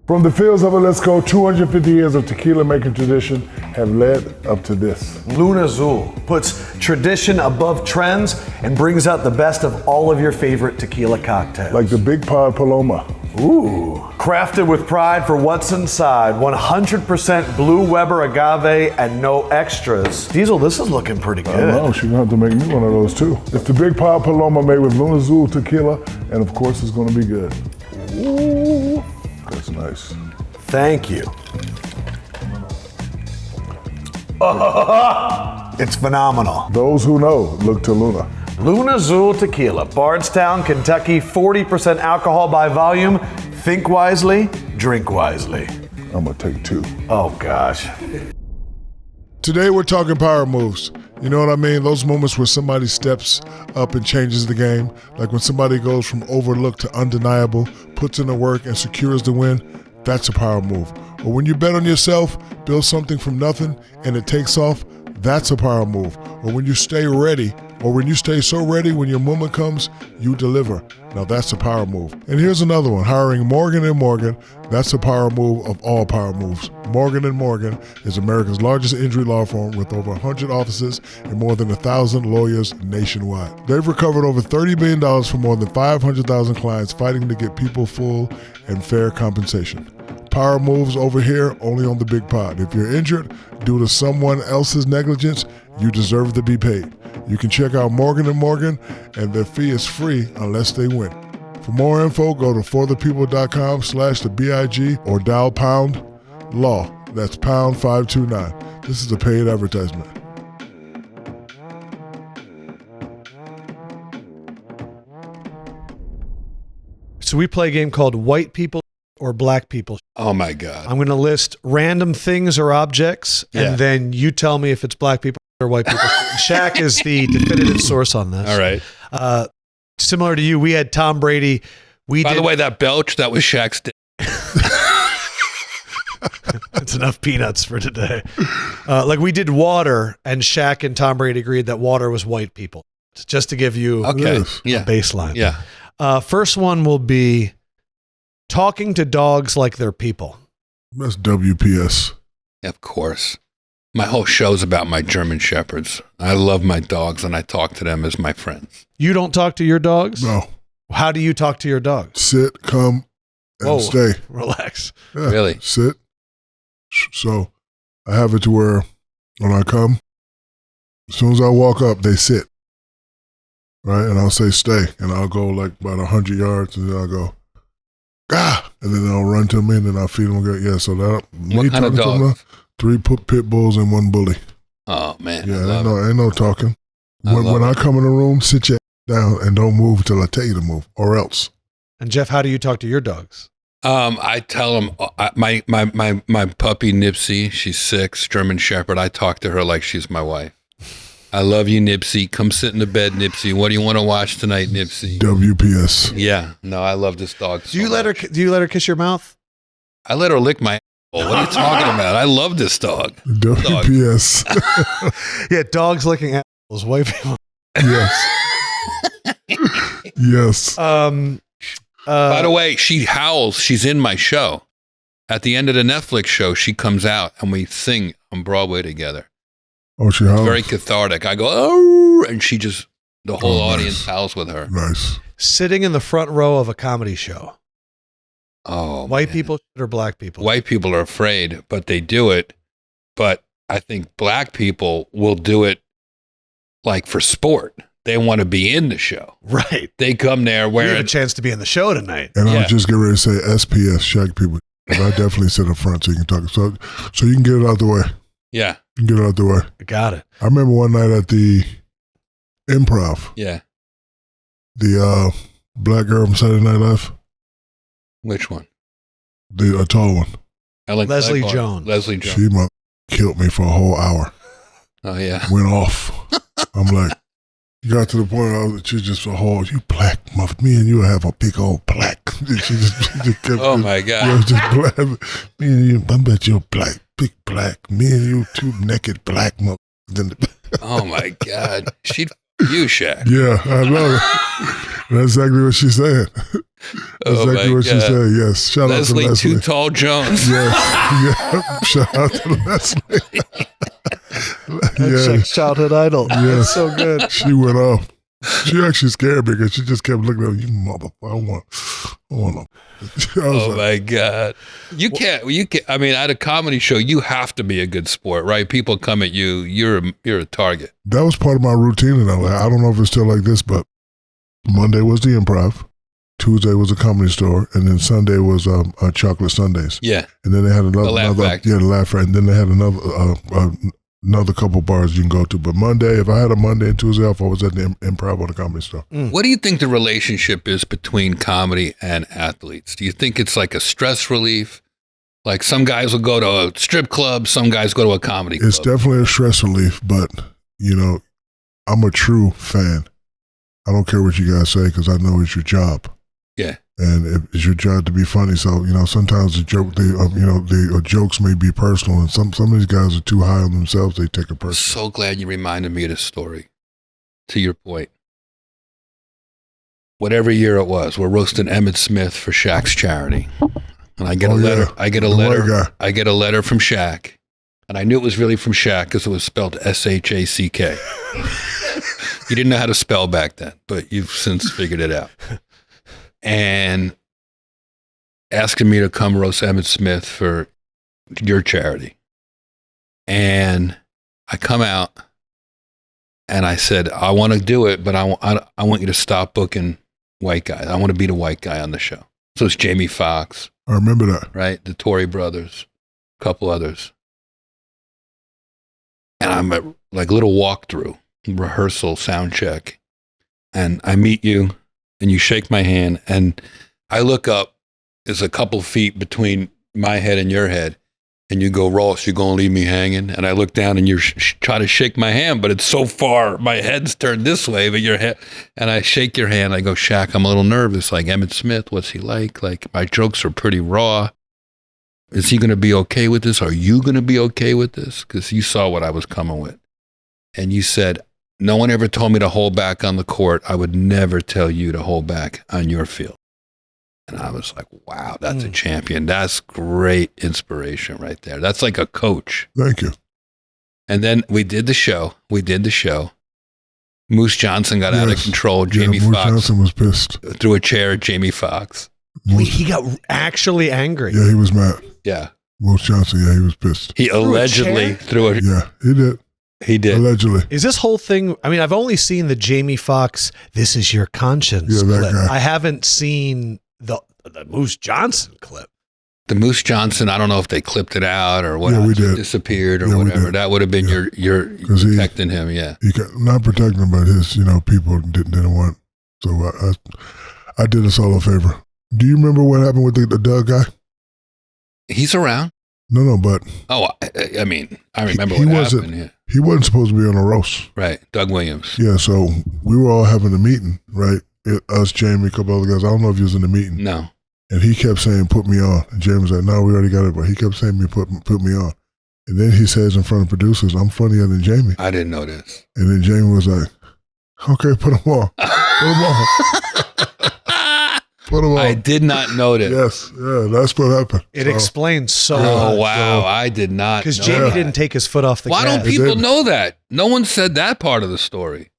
B: From the fields of Jalisco, 250 years of tequila making tradition have led up to this.
F: Luna Azul puts tradition above trends and brings out the best of all of your favorite tequila cocktails.
B: Like the Big Pod Paloma.
F: Ooh. Crafted with pride for what's inside, 100% Blue Weber agave and no extras. Diesel, this is looking pretty good.
B: I know, she's gonna have to make me one of those too. It's the Big Pod Paloma made with Luna Azul tequila, and of course it's gonna be good. Ooh, that's nice.
F: Thank you. It's phenomenal.
B: Those who know, look to Luna.
F: Luna Azul Tequila, Bardstown, Kentucky, 40% alcohol by volume. Think wisely, drink wisely.
B: I'm gonna take 2.
F: Oh gosh.
B: Today we're talking power moves. You know what I mean? Those moments where somebody steps up and changes the game. Like when somebody goes from overlooked to undeniable, puts in the work and secures the win. That's a power move. Or when you bet on yourself, build something from nothing and it takes off. That's a power move. Or when you stay ready, or when you stay so ready when your moment comes, you deliver. Now that's a power move. And here's another one, hiring Morgan & Morgan. That's a power move of all power moves. Morgan & Morgan is America's largest injury law firm with over 100 offices and more than 1,000 lawyers nationwide. They've recovered over $30 billion from more than 500,000 clients fighting to get people full and fair compensation. Power moves over here only on the Big Pod. If you're injured due to someone else's negligence, you deserve to be paid. You can check out Morgan & Morgan, and their fee is free unless they win. For more info, go to forthepeople.com/thebig or dial pound law. That's pound 529. This is a paid advertisement.
C: So we play a game called White People or Black People.
A: Oh my God.
C: I'm going to list random things or objects,
A: Yeah.
C: and then you tell me if it's black people or white people. Shaq is the definitive source on this.
A: All right.
C: Similar to you, we had Tom Brady.
A: By the way, that belch, that was Shaq's dick.
C: It's enough peanuts for today. Like we did water, and Shaq and Tom Brady agreed that water was white people. Just to give you
A: Okay.
C: a
A: Yeah.
C: baseline.
A: Yeah.
C: First one will be talking to dogs like they're people.
B: That's WPS.
A: Of course. My whole show's about my German Shepherds. I love my dogs and I talk to them as my friends.
C: You don't talk to your dogs?
B: No.
C: How do you talk to your dogs?
B: Sit, come, and
C: Whoa.
B: stay.
C: Relax.
B: Yeah.
A: Really?
B: Sit. So I have it to where when I come, as soon as I walk up, they sit. Right? And I'll say stay. And I'll go like about 100 yards and then I'll go, ah! And then they'll run to me and then I'll feed them again. Yeah, so that.
A: What kind of dogs?
B: 3 pit bulls and 1 bully.
A: Oh, man. I
B: Yeah,
A: love
B: ain't no talking.
A: I
B: When
A: love
B: I
A: it.
B: come in the room, sit your down and don't move till I tell you to move, or else.
C: And Jeff, how do you talk to your dogs?
A: I tell them, my puppy Nipsey, she's 6, German Shepherd. I talk to her like she's my wife. I love you, Nipsey. Come sit in the bed, Nipsey. What do you want to watch tonight, Nipsey?
B: WPS.
A: Yeah, no, I love this dog.
C: Do you let her kiss your mouth?
A: I let her lick my asshole. What are you talking about? I love this dog.
B: WPS.
C: Yeah, dogs licking assholes. White people.
B: Yes. Yes.
A: By the way, she howls. She's in my show. At the end of the Netflix show, she comes out and we sing on Broadway together.
B: Oh, she
A: It's
B: hollers.
A: very cathartic. I go, oh, and she just, the whole
B: Oh,
A: audience
B: nice.
A: howls with her.
B: Nice.
C: Sitting in the front row of a comedy show.
A: Oh,
C: White
A: man.
C: people or black people?
A: White people are afraid, but they do it. But I think black people will do it like for sport. They want to be in the show.
C: Right.
A: They come there
C: We have a
A: wearing,
C: chance to be in the show tonight.
B: And I
A: Yeah.
B: was just getting ready to say SPS, Shaq people. But I definitely sit up front so you can talk. So you can get it out the way.
A: yeah,
B: You can get it out the way.
C: Got it.
B: I remember one night at the Improv,
A: yeah.
B: the black girl from Saturday Night Live,
A: Which one?
B: the tall one.
A: I like
C: Leslie
A: Black
C: Jones.
A: Leslie Jones.
B: She killed me for a whole hour.
A: Oh yeah.
B: Went off. I'm like, you got to the point where she just a whole, you black mother. Me and you have a big old black. She just kept,
A: Oh my
B: you know,
A: God.
B: just black. Me and you, I bet you're black, big black. Me and you, two naked black mother.
A: Oh my God. She'd you, Shaq.
B: Yeah, I know it. That's exactly what she said. That's
A: Oh
B: exactly
A: my
B: what she
A: God.
B: said. Yes. Shout
A: Leslie,
B: out to
A: Too
B: Leslie.
A: Tall Jones.
B: Yes. Yeah. Shout out to Leslie. Yeah.
C: childhood idol.
B: Yes.
C: So good.
B: She went off. She actually scared me because she just kept looking at me, you motherfucker. I want to. I was
A: Oh
B: like,
A: my God. You can't, I mean, at a comedy show, you have to be a good sport, right? People come at you, you're a target.
B: that was part of my routine in LA. I don't know if it's still like this, but Monday was the Improv, Tuesday was a Comedy Store, and then Sunday was Chocolate Sundays.
A: Yeah.
B: And then they had
A: The Laugh Factory.
B: the Laugh Factory. And then they had another couple bars you can go to. But Monday, if I had a Monday and Tuesday off, I was at the Improv or the Comedy Store.
A: What do you think the relationship is between comedy and athletes? Do you think it's like a stress relief? Like some guys will go to a strip club, some guys go to a comedy
B: It's
A: club.
B: definitely a stress relief, but, you know, I'm a true fan. I don't care what you guys say because I know it's your job.
A: Yeah.
B: And it's your job to be funny. So, you know, sometimes the jokes may be personal, and some of these guys are too high on themselves. They take it personal.
A: So glad you reminded me of this story. To your point. Whatever year it was, we're roasting Emmett Smith for Shaq's charity. And I get
B: Oh,
A: a letter.
B: yeah.
A: I get a
B: The white
A: letter.
B: guy.
A: I get a letter from Shaq. And I knew it was really from Shaq because it was spelled SHACK. You didn't know how to spell back then, but you've since figured it out. And asking me to come roast Emmett Smith for your charity. And I come out and I said, I want to do it, but I want you to stop booking white guys. I want to be the white guy on the show. So it's Jamie Foxx,
B: I remember that.
A: right? The Torrey brothers, a couple others. And I'm at like little walkthrough, rehearsal, sound check. And I meet you and you shake my hand and I look up, there's a couple feet between my head and your head. And you go, Ross, you're going to leave me hanging? And I look down and you try to shake my hand, but it's so far. My head's turned this way, but your head. And I shake your hand. I go, Shaq, I'm a little nervous. Like, Emmett Smith, what's he like? Like, my jokes are pretty raw. Is he going to be okay with this? Are you going to be okay with this? Because you saw what I was coming with. And you said, no one ever told me to hold back on the court. I would never tell you to hold back on your field. And I was like, wow, that's a champion. That's great inspiration right there. That's like a coach.
B: Thank you.
A: And then we did the show. Moose Johnson got out of
B: Yes.
A: control.
B: Yeah,
A: Jamie
B: Moose
A: Foxx
B: Johnson was pissed.
A: threw a chair at Jamie Foxx.
B: Moose,
C: He got actually angry.
B: yeah, he was mad.
A: Yeah.
B: Moose Johnson, yeah, he was pissed.
A: He
C: a
A: allegedly
C: chair?
A: threw a,
B: Yeah, he did.
A: he did.
B: Allegedly.
C: Is this whole thing? I mean, I've only seen the Jamie Foxx "This Is Your Conscience"
B: Yeah, that
C: clip.
B: guy.
C: I haven't seen the Moose Johnson clip.
A: The Moose Johnson, I don't know if they clipped it out or what.
B: Yeah, we did.
A: Disappeared or
B: Yeah, we
A: whatever.
B: did.
A: That would have been
B: Yeah.
A: your
B: 'Cause he-
A: protecting him. Yeah.
B: He not protecting him, but his, people didn't want. So I did us all a favor. Do you remember what happened with the Doug guy?
A: He's around.
B: No, but
A: Oh, I mean, I remember
B: He
A: what
B: wasn't-
A: happened. Yeah.
B: he wasn't supposed to be on a roast.
A: Right. Doug Williams.
B: Yeah, so we were all having a meeting, right? Us, Jamie, a couple other guys. I don't know if he was in the meeting.
A: No.
B: And he kept saying, put me on. And Jamie was like, no, we already got it. But he kept saying, put me on. And then he says in front of producers, I'm funnier than Jamie.
A: I didn't know this.
B: And then Jamie was like, okay, put him on. Put him on. Put him on.
A: I did not know that.
B: Yes, yeah, that's what happened.
C: It
B: So,
C: explains so
A: Oh,
C: much.
A: wow. I did not
C: Because
A: know
C: Jamie
A: that.
C: didn't take his foot off the
A: Why
C: gas.
A: don't people
B: didn't.
A: know that? No one said that part of the story.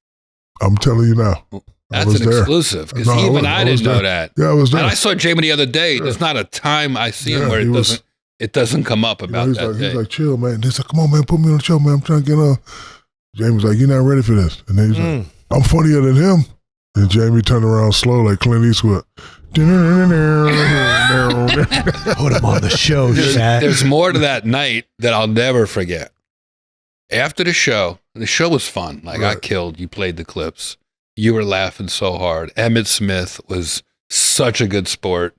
B: I'm telling you now. I
A: That's
B: was
A: an
B: there.
A: exclusive because
B: No, I
A: even
B: was-
A: I
B: I was
A: didn't know
B: there.
A: that.
B: Yeah, I was there.
A: And I saw Jamie the other day. There's not a time I see him
B: Yeah,
A: where
B: he was-
A: it doesn't come up about
B: he's
A: that
B: like,
A: day.
B: he's like, chill, man. He's like, come on, man, put me on the show, man. I'm trying to get on. Jamie's like, you're not ready for this. And then he's like, I'm funnier than him. And Jamie turned around slow like Clint Eastwood.
C: Put him on the show, Shaq.
A: There's more to that night that I'll never forget. After the show was fun. Like I
B: Right.
A: killed. You played the clips. You were laughing so hard. Emmett Smith was such a good sport.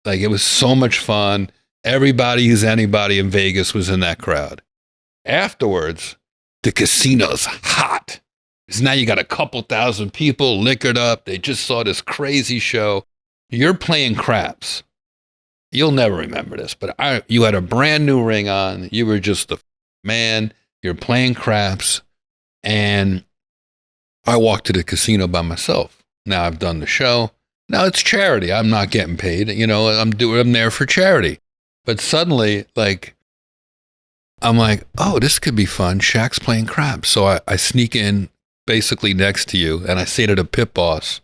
A: Like it was so much fun. Everybody who's anybody in Vegas was in that crowd. Afterwards, the casino's hot. Because now you got a couple thousand people liquored up. They just saw this crazy show. You're playing craps. You'll never remember this, but you had a brand new ring on. You were just the man. You're playing craps. And I walked to the casino by myself. Now I've done the show. Now it's charity. I'm not getting paid. You know, I'm there for charity. But suddenly, like, I'm like, oh, this could be fun. Shaq's playing craps. So I sneak in basically next to you and I say to the pit boss,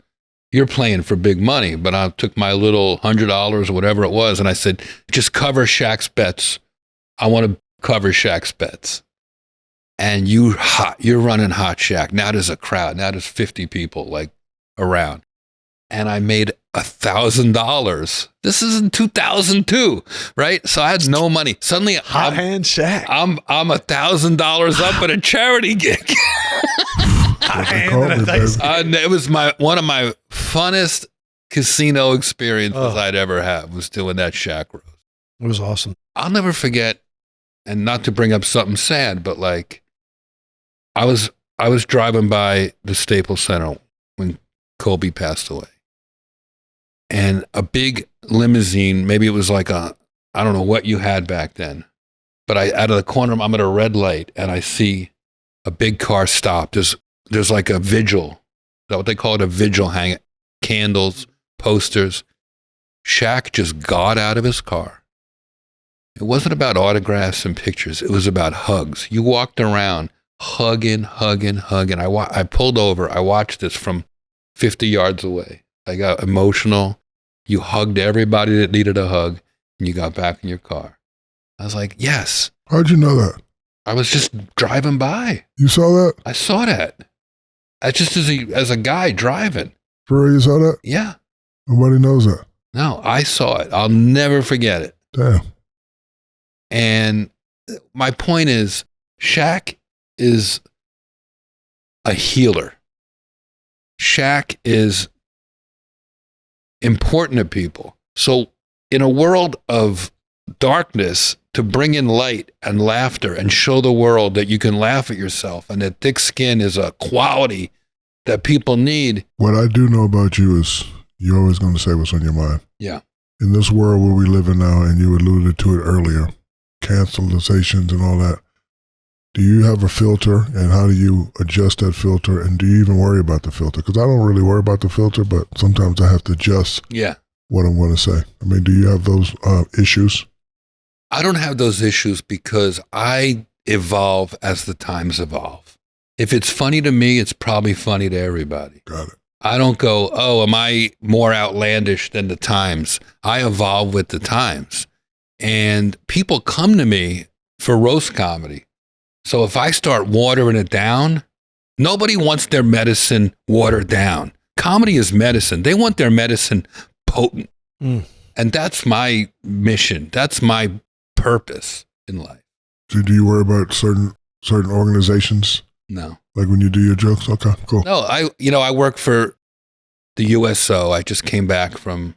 A: you're playing for big money, but I took my little $100 or whatever it was, and I said, just cover Shaq's bets. I want to cover Shaq's bets. And you're running hot, Shaq. Now there's a crowd. Now there's 50 people like around. And I made $1,000. This is in 2002, right? So I had no money. Suddenly,
C: Hot hand Shaq.
A: I'm $1,000 up at a charity gig.
C: Hot
B: They
C: hand
B: called
C: and a
B: me,
C: dice.
B: baby.
A: It was one of my funnest casino experiences
C: Oh.
A: I'd ever had was doing that Shaq roast.
C: It was awesome.
A: I'll never forget, and not to bring up something sad, but like I was driving by the Staples Center when Kobe passed away. And a big limousine, maybe it was like I don't know what you had back then, but out of the corner, I'm at a red light and I see a big car stop. There's like a vigil. Is that what they call it? A vigil hanging, candles, posters. Shaq just got out of his car. It wasn't about autographs and pictures. It was about hugs. You walked around hugging. I pulled over. I watched this from 50 yards away. I got emotional. You hugged everybody that needed a hug, and you got back in your car. I was like, yes.
B: How'd you know that?
A: I was just driving by.
B: You saw that?
A: I saw that. I just as a guy driving.
B: For real, you saw that?
A: Yeah.
B: Nobody knows that.
A: No, I saw it. I'll never forget it.
B: Damn.
A: And my point is, Shaq is a healer. Shaq is important to people. So in a world of darkness, to bring in light and laughter and show the world that you can laugh at yourself and that thick skin is a quality that people need.
B: What I do know about you is you're always going to say what's on your mind.
A: Yeah.
B: In this world where we live in now, and you alluded to it earlier, cancelizations and all that, do you have a filter, and how do you adjust that filter, and do you even worry about the filter? Because I don't really worry about the filter, but sometimes I have to adjust
A: Yeah.
B: what I'm going to say. I mean, do you have those issues?
A: I don't have those issues because I evolve as the times evolve. If it's funny to me, it's probably funny to everybody.
B: Got it.
A: I don't go, oh, am I more outlandish than the times? I evolve with the times. And people come to me for roast comedy. So if I start watering it down, nobody wants their medicine watered down. Comedy is medicine. They want their medicine potent.
C: Mm.
A: And that's my mission. That's my purpose in life.
B: So do you worry about certain organizations,
A: No.
B: like when you do your jokes? Okay, cool.
A: No, I work for the USO. I just came back from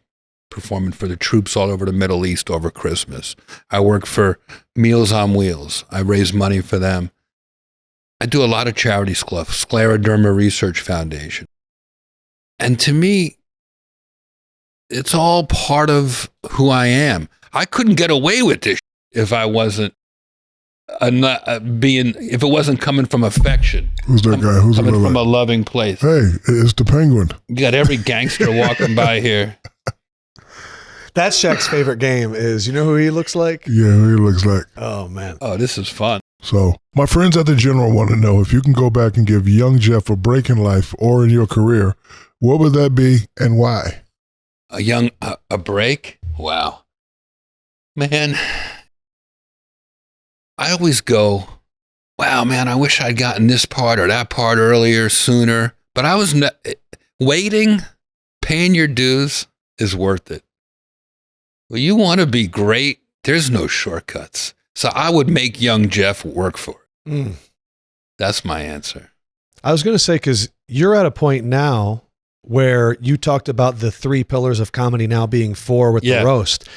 A: performing for the troops all over the Middle East over Christmas. I work for Meals on Wheels. I raise money for them. I do a lot of charity stuff, Scleroderma Research Foundation. And to me, it's all part of who I am. I couldn't get away with this if I wasn't if it wasn't coming from affection.
B: Who's that guy? Who's
A: Coming
B: another?
A: from a loving place.
B: Hey, it's the Penguin.
A: You got every gangster walking by here.
C: That's Shaq's favorite game is, you know who he looks like?
B: Yeah, he looks like.
C: Oh, man.
A: Oh, this is fun.
B: So, my friends at the General want to know if you can go back and give young Jeff a break in life or in your career, what would that be and why?
A: A break? Wow. Man, I always go, wow, man, I wish I'd gotten this part or that part earlier, sooner. But I was waiting, paying your dues is worth it. Well, you want to be great, there's no shortcuts. So I would make young Jeff work for it.
C: Mm.
A: That's my answer.
C: I was going to say, because you're at a point now where you talked about the 3 pillars of comedy now being 4 with the roast.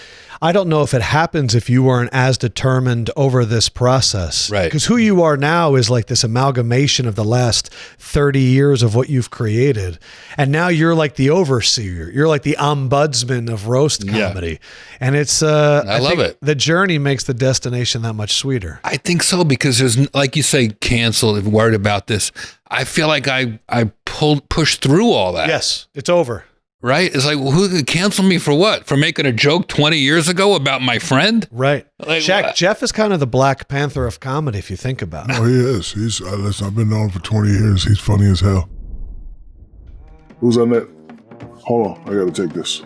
C: I don't know if it happens if you weren't as determined over this process.
A: Right.
C: Because who you are now is like this amalgamation of the last 30 years of what you've created. And now you're like the overseer. You're like the ombudsman of roast comedy. And it's, I
A: love
C: think
A: it.
C: The journey makes the destination that much sweeter.
A: I think so, because there's, like you say, cancel, if worried about this. I feel like I pushed through all that.
C: Yes, it's over.
A: Right? It's like, well, who could cancel me for what? For making a joke 20 years ago about my friend?
C: Right.
A: Like,
C: Shaq,
A: what?
C: Jeff is kind of the Black Panther of comedy, if you think about it.
B: Oh, he is. He's. Listen, I've been knowing him for 20 years. He's funny as hell. Who's on that? Hold on, I gotta take this.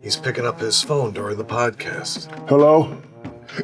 C: He's picking up his phone during the podcast.
B: Hello?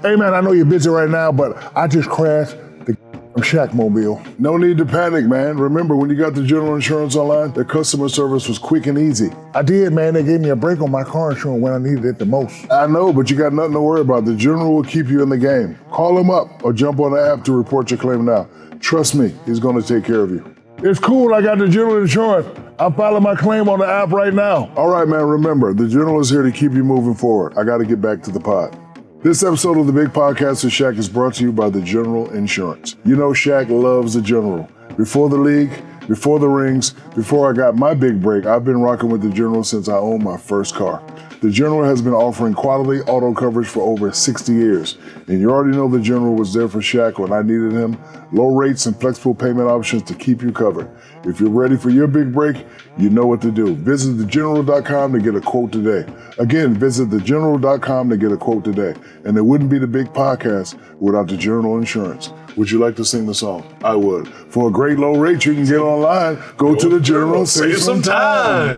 B: Hey man, I know you're busy right now, but I just crashed the Shaq mobile. No need to panic, man. Remember, when you got the General Insurance online, their customer service was quick and easy. I did, man. They gave me a break on my car insurance when I needed it the most. I know, but you got nothing to worry about. The General will keep you in the game. Call him up or jump on the app to report your claim now. Trust me, he's gonna take care of you. It's cool, I got the General Insurance. I'm filing my claim on the app right now. All right, man, remember, the General is here to keep you moving forward. I gotta get back to the pod. This episode of The Big Podcast with Shaq is brought to you by the General Insurance. You know Shaq loves the General. Before the league, before the rings, before I got my big break, I've been rocking with the General since I owned my first car. The General has been offering quality auto coverage for over 60 years. And you already know the General was there for Shaq when I needed him. Low rates and flexible payment options to keep you covered. If you're ready for your big break, you know what to do. Visit thegeneral.com to get a quote today. Again, visit thegeneral.com to get a quote today. And it wouldn't be the Big Podcast without the General Insurance. Would you like to sing the song? I would. For a great low rate you can get online, go to the General, save some time.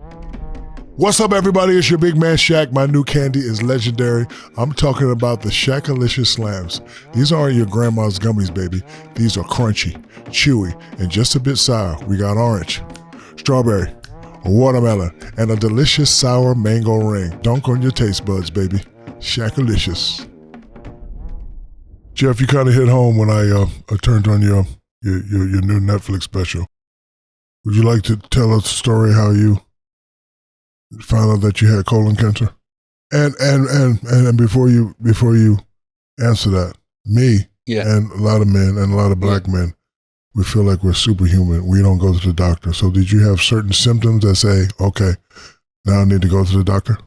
B: What's up, everybody? It's your big man, Shaq. My new candy is legendary. I'm talking about the Shaq-alicious Slams. These aren't your grandma's gummies, baby. These are crunchy, chewy, and just a bit sour. We got orange, strawberry, watermelon, and a delicious sour mango ring. Dunk on your taste buds, baby. Shaq-alicious. Jeff, you kind of hit home when I turned on your new Netflix special. Would you like to tell us a story how you found out that you had colon cancer? And before you answer that, me and a lot of men and a lot of black men, we feel like we're superhuman. We don't go to the doctor. So did you have certain symptoms that say, okay, now I need to go to the doctor?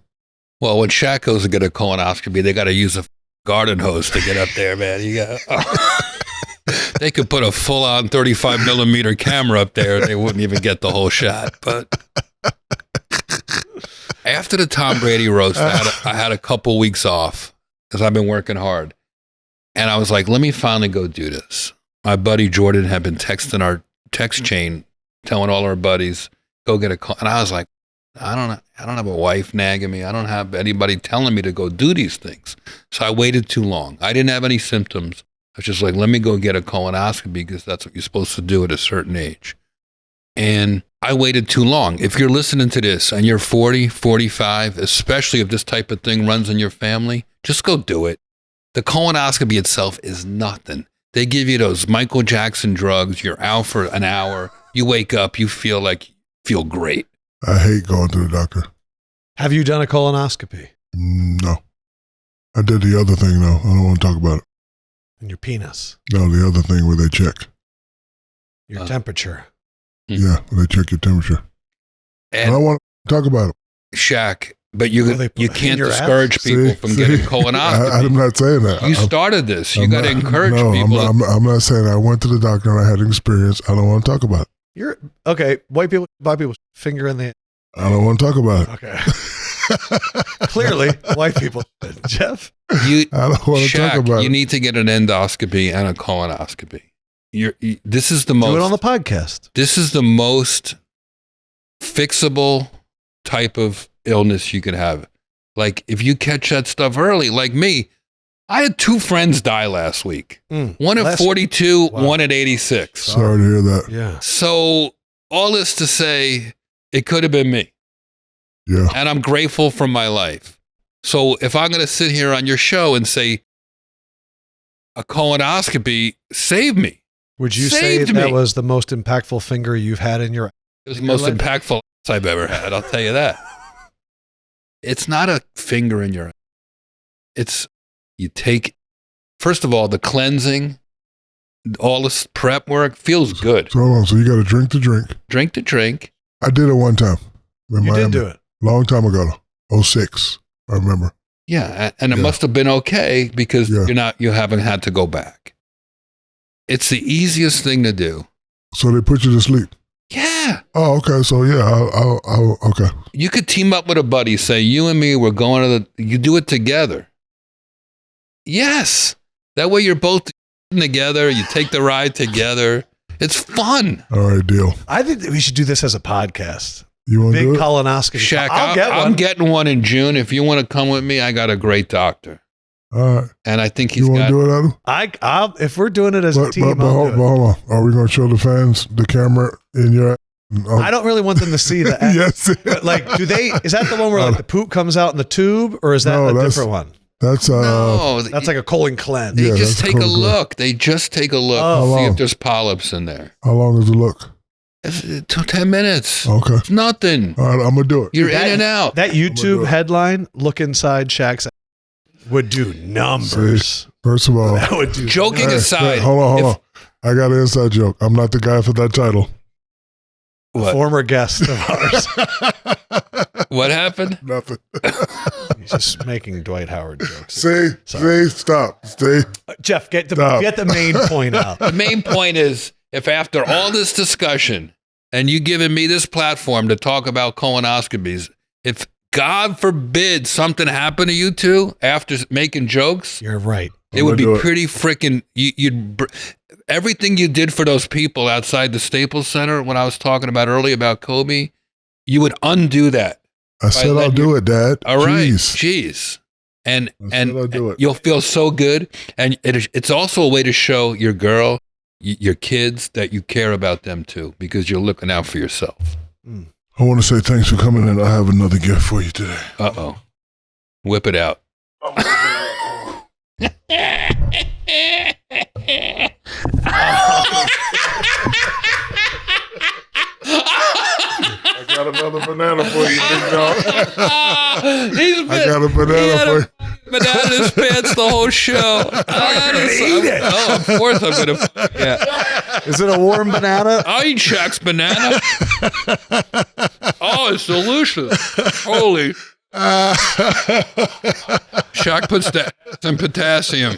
A: Well, when Shaq goes to get a colonoscopy, they got to use a garden hose to get up there, man. You got. They could put a full-on 35 millimeter camera up there, and they wouldn't even get the whole shot. But after the Tom Brady roast, I had a couple weeks off because I've been working hard, and I was like, let me finally go do this. My buddy Jordan had been texting our text chain, telling all our buddies, go get a call. And I was like, I don't have a wife nagging me. I don't have anybody telling me to go do these things. So I waited too long. I didn't have any symptoms. I was just like, let me go get a colonoscopy because that's what you're supposed to do at a certain age. And I waited too long. If you're listening to this and you're 40, 45, especially if this type of thing runs in your family, just go do it. The colonoscopy itself is nothing. They give you those Michael Jackson drugs. You're out for an hour. You wake up, you feel great.
B: I hate going to the doctor.
C: Have you done a colonoscopy?
B: No. I did the other thing, though. I don't want to talk about it.
C: In your penis?
B: No, the other thing where they check.
C: Your temperature?
B: Yeah, where they check your temperature.
A: And
B: I don't want to talk about it.
A: Shaq, but you can't discourage
C: ass?
A: people from getting colonoscopy.
B: I'm not saying that.
A: You started this. You got to encourage people.
B: I'm not saying that. I went to the doctor and I had an experience. I don't want to talk about it.
C: You're okay. White people, black people, finger in the.
B: I don't want to talk about it.
C: Okay. Clearly, white people. Jeff?
A: You,
B: I don't want to talk
A: Shaq,
B: about
A: you
B: it.
A: need to get an endoscopy and a colonoscopy. This is the
C: Do
A: most.
C: it on the podcast.
A: This is the most fixable type of illness you could have. Like if you catch that stuff early, like me, I had 2 friends die last week. One at 42,
C: Wow.
A: one at 86.
B: Sorry to hear that.
C: Yeah.
A: So all this to say, it could have been me.
B: Yeah.
A: And I'm grateful for my life. So if I'm going to sit here on your show and say a colonoscopy saved me,
C: Would you say
A: Saved
C: that
A: me.
C: was the most impactful finger you've had in your
A: it was the most
C: life?
A: impactful ass I've ever had. I'll tell you that. It's not a finger in your. It's you take. First of all, the cleansing, all this prep work feels good.
B: So hold on. So you got to drink the drink.
A: Drink to drink.
B: I did it one time. In
C: You
B: Miami.
C: did do it.
B: Long time ago. 06. I remember.
A: Yeah, and it
B: Yeah.
A: must have been okay because
B: Yeah.
A: you haven't had to go back. It's the easiest thing to do.
B: So they put you to sleep.
A: Yeah.
B: Oh, okay. So yeah, I'll okay.
A: You could team up with a buddy, say, you and me, we're going to you do it together. Yes. That way you're both together. You take the ride together. It's fun.
B: All right, deal.
C: I think that we should do this as a podcast.
B: You want to
C: Big
B: do it?
C: colonoscopy.
A: Shaq,
C: I'll get one.
A: I'm getting one in June. If you want to come with me, I got a great doctor.
B: All right.
A: And I think he's
B: You want
A: got
B: to do it, Adam?
C: I'll if we're doing it as a team,
B: but
C: I'll
B: hold,
C: do
B: but
C: it.
B: hold on. Are we going to show the fans the camera in your?
C: I don't really want them to see that.
B: Yes.
C: But, like, do they? Is that the one where like the poop comes out in the tube, or is that
B: No,
C: a
B: that's-
C: different one?
B: That's
A: no,
C: That's like a colon cleanse.
A: they
B: Yeah,
A: just
B: that's
A: take a
B: cool.
A: look. They just take a look
C: Oh.
A: to see
B: How long?
A: if there's polyps in there.
B: how long does it look?
A: It's 10 minutes.
B: Okay.
A: It's nothing.
B: All right, I'm gonna do it.
A: You're
C: That-
A: in and out.
C: That
B: do
C: YouTube
B: it.
C: headline, "Look inside Shaq's," would do numbers.
B: First of all,
C: That would do.
A: Joking
B: Hey,
A: aside,
B: hold on.
A: if-
B: I got an inside joke. I'm not the guy for that title.
A: What?
C: Former guest of ours.
A: What happened?
B: Nothing.
C: He's just making Dwight Howard jokes.
B: See, stop. See,
C: Jeff, get
B: Stop.
C: the main point out.
A: The main point is if after all this discussion and you giving me this platform to talk about colonoscopies, if God forbid something happened to you two after making jokes,
C: You're right.
A: it would be
B: do it.
A: pretty freaking. Everything you did for those people outside the Staples Center when I was talking about earlier about Kobe, you would undo that.
B: I said I'll
A: letting
B: do it, Dad.
A: All right,
B: Jeez.
A: jeez, and
B: I said I'll do it.
A: you'll feel so good, and it's also a way to show your girl, your kids that you care about them too, because you're looking out for yourself.
B: I want to say thanks for coming in. I have another gift for you today.
A: Whip it out.
B: I got another banana for you, big dog.
A: I
B: got a banana for you.
A: Banana in his pants the whole show. Of course I'm gonna. Yeah,
C: Is it a warm banana?
A: I'll eat Shaq's banana. Oh, it's delicious. Holy. Shaq puts that some potassium.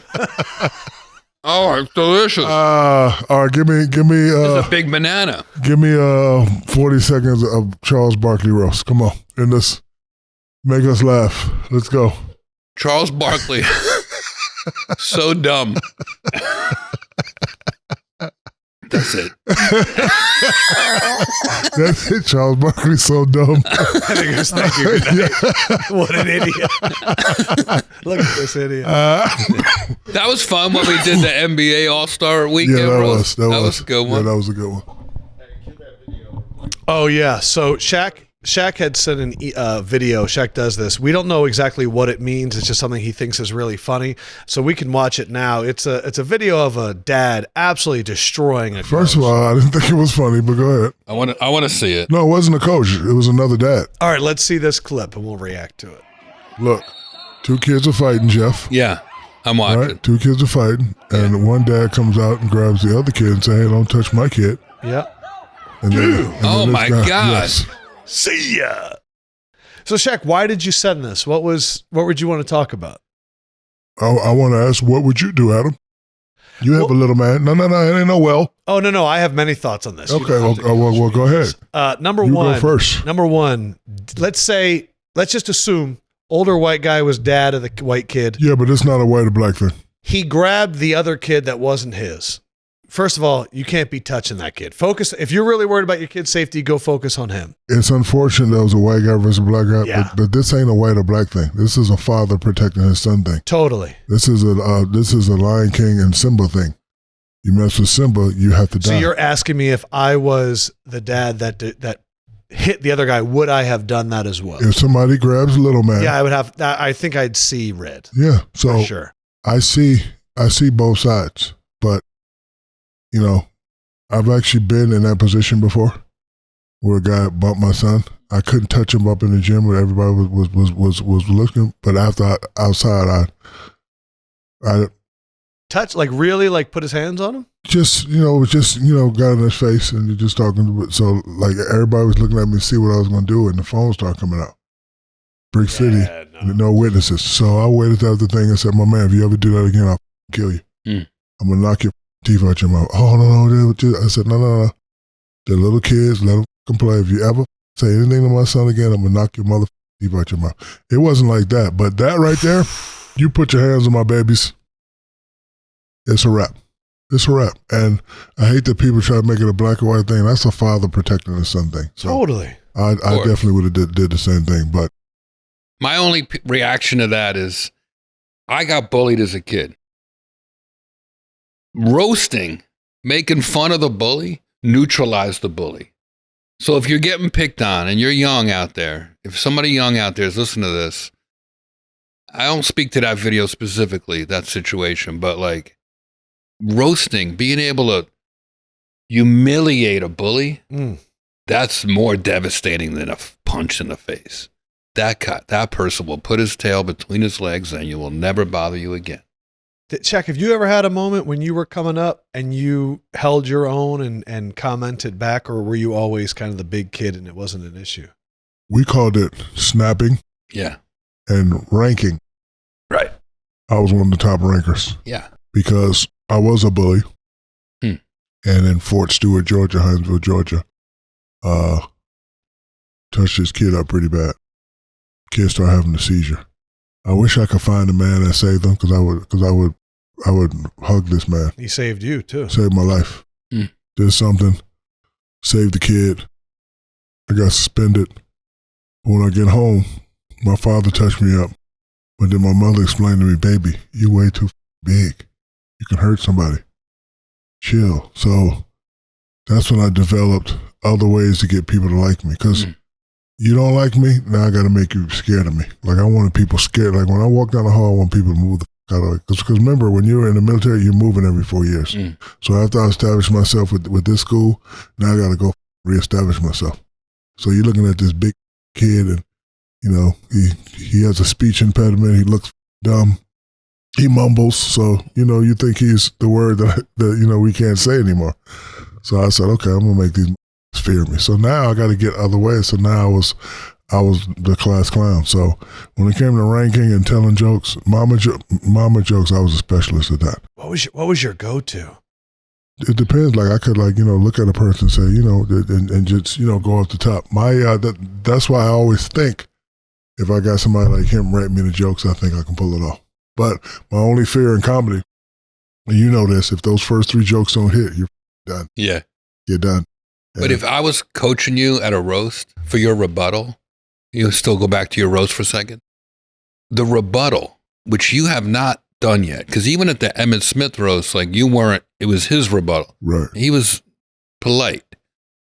A: Oh, it's delicious.
B: All right, give me,
A: It's a big banana.
B: give me 40 seconds of Charles Barkley roast. Come on, and this make us laugh. Let's go.
A: Charles Barkley. So dumb. That's it.
B: That's it. Charles Barkley's so dumb.
C: I think it was thank you. Good night. What an idiot. Look at this idiot.
A: That was fun when we did the NBA All-Star Weekend.
B: Yeah, that
A: roast.
B: was
A: a good one.
B: Yeah, that was a good one.
C: Oh yeah. So Shaq had sent an video. Shaq does this. We don't know exactly what it means. It's just something he thinks is really funny. So we can watch it now. It's a video of a dad absolutely destroying a
B: First
C: coach.
B: of all, I didn't think it was funny, but go ahead.
A: I want to see it.
B: No, it wasn't a coach. It was another dad.
C: All right, let's see this clip and we'll react to it.
B: Look, 2 kids are fighting, Jeff.
A: Yeah, I'm watching.
B: Right? 2 kids are fighting, and one dad comes out and grabs the other kid and says, "Hey, don't touch my kid."
C: Yep.
B: And then
A: Oh,
B: this
A: my
B: guy-
A: God.
B: Yes.
C: See ya. So Shaq, why did you send this? What would you want to talk about?
B: I want to ask, what would you do, Adam? You have
C: Well-
B: a little man. No, it ain't no well.
C: Oh no, I have many thoughts on this. You
B: Okay,
C: don't
B: well,
C: have to-
B: well, go ahead.
C: Number
B: You
C: one.
B: go first.
C: Number one. Let's say let's just assume older white guy was dad of the white kid.
B: Yeah, but it's not a white or black thing.
C: He grabbed the other kid that wasn't his. First of all, you can't be touching that kid. Focus. If you're really worried about your kid's safety, go focus on him.
B: It's unfortunate that was a white guy versus a black guy,
C: Yeah.
B: but this ain't a white or black thing. This is a father protecting his son thing.
C: Totally.
B: This is a Lion King and Simba thing. You mess with Simba, you have to die.
C: So you're asking me if I was the dad that hit the other guy, would I have done that as well?
B: If somebody grabs little man,
C: Yeah, I would have. I think I'd see red.
B: yeah. So
C: For sure.
B: I see both sides, but you know, I've actually been in that position before, where a guy bumped my son. I couldn't touch him up in the gym where everybody was looking, but after outside, I
C: Touch, like really, like put his hands on him.
B: just got in his face and just talking. So like everybody was looking at me to see what I was going to do, and the phone started coming out. Brick City, no witnesses. So I waited out the thing and said, "My man, if you ever do that again, I'll kill you. I'm gonna knock your teeth out your mouth." "Oh no!" I said, "No. They're little kids. Let them play. If you ever say anything to my son again, I'm gonna knock your mother teeth out your mouth." It wasn't like that, but that right there, you put your hands on my babies, it's a wrap. It's a wrap. And I hate that people try to make it a black or white thing. That's a father protecting his son thing. So
C: Totally.
B: I definitely would have did the same thing. But
A: My only reaction to that is I got bullied as a kid. Roasting, making fun of the bully, neutralized the bully. So if you're getting picked on and you're young out there, if somebody young out there is listening to this, I don't speak to that video specifically, that situation, but like roasting, being able to humiliate a bully, that's more devastating than a punch in the face. That person will put his tail between his legs and you will never bother you again.
C: Check, have you ever had a moment when you were coming up and you held your own and commented back, or were you always kind of the big kid and it wasn't an issue?
B: we called it snapping
A: Yeah.
B: and ranking.
A: Right.
B: I was one of the top rankers
A: Yeah.
B: because I was a bully.
A: Hmm.
B: And in Fort Stewart, Georgia, Hinesville, Georgia, touched this kid up pretty bad. Kid started having a seizure. I wish I could find a man that saved him because I would hug this man.
C: He saved you too.
B: Saved my life.
A: Hmm.
B: Did something. Saved the kid. I got suspended. When I get home, my father touched me up. But then my mother explained to me, "Baby, you're way too big. You can hurt somebody. Chill." So that's when I developed other ways to get people to like me. Because you don't like me, now I got to make you scared of me. Like I wanted people scared. Like when I walk down the hall, I want people to move the fuck out of it. Because remember, when you're in the military, you're moving every 4 years. So after I established myself with this school, now I got to go reestablish myself. So you're looking at this big kid and, you know, he has a speech impediment. He looks dumb. He mumbles. So, you know, you think he's the word that you know, we can't say anymore. So I said, okay, I'm going to make these fear me. So now I got to get other ways. So now I was the class clown. So when it came to ranking and telling jokes, mama jokes, I was a specialist at that.
C: What was your go-to?
B: It depends. Like I could, like, you know, look at a person and say, you know, and just, you know, go off the top. That's why I always think if I got somebody like him write me the jokes, I think I can pull it off. But my only fear in comedy, and you know this, if those first 3 jokes don't hit, you're done.
A: Yeah.
B: You're done.
A: But if I was coaching you at a roast for your rebuttal, you'll still go back to your roast for a second. The rebuttal, which you have not done yet, because even at the Emmett Smith roast, like you weren't, it was his rebuttal.
B: Right.
A: He was polite.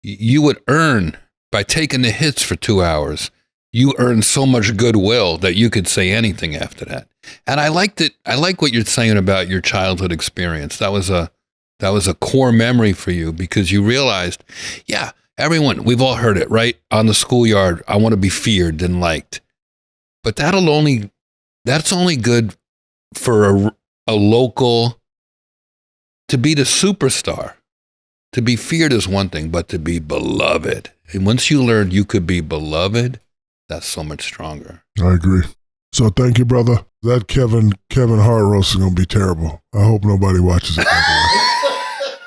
A: You would earn, by taking the hits for 2 hours, you earned so much goodwill that you could say anything after that. And I liked it. I like what you're saying about your childhood experience. That was a core memory for you because you realized, yeah, everyone, we've all heard it, right? On the schoolyard, I want to be feared and liked. But that's only good for a local, to be the superstar. To be feared is one thing, but to be beloved. And once you learn you could be beloved, that's so much stronger.
B: I agree. So thank you, brother. That Kevin Hart roast is going to be terrible. I hope nobody watches it.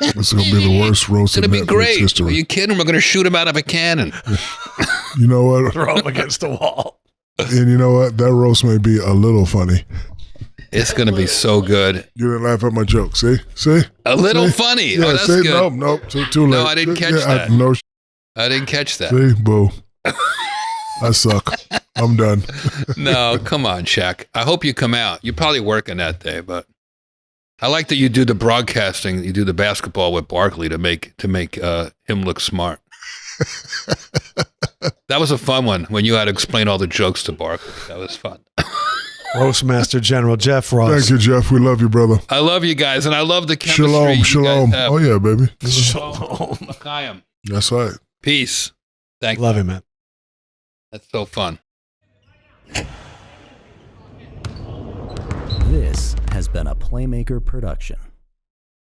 B: It's going to be the worst roast in
A: It's going to be
B: Netflix
A: great.
B: history.
A: Are you kidding? We're going to shoot him out of a cannon.
B: You know what?
C: Throw him against the wall.
B: And you know what? That roast may be a little funny.
A: It's going to be so good.
B: You didn't laugh at my joke. See?
A: A little
B: See?
A: funny.
B: Yeah,
A: Oh, that's
B: see?
A: good.
B: Nope. Too late.
A: No, I didn't catch that.
B: No,
A: I didn't catch that.
B: see? Boo. I suck. I'm done.
A: No, come on, Shaq. I hope you come out. You're probably working that day, but I like that you do the broadcasting. You do the basketball with Barkley to make him look smart. That was a fun one when you had to explain all the jokes to Barkley. That was fun.
C: Roastmaster General Jeff Ross.
B: Thank you, Jeff. We love you, brother.
A: I love you guys, and I love the chemistry.
B: Shalom,
A: you
B: shalom.
A: guys have.
B: Oh, yeah, baby.
C: Shalom.
A: L'chaim.
B: That's right.
A: Peace. Thank
C: Love
A: you.
C: you, man.
A: That's so fun.
H: This has been a Playmaker production.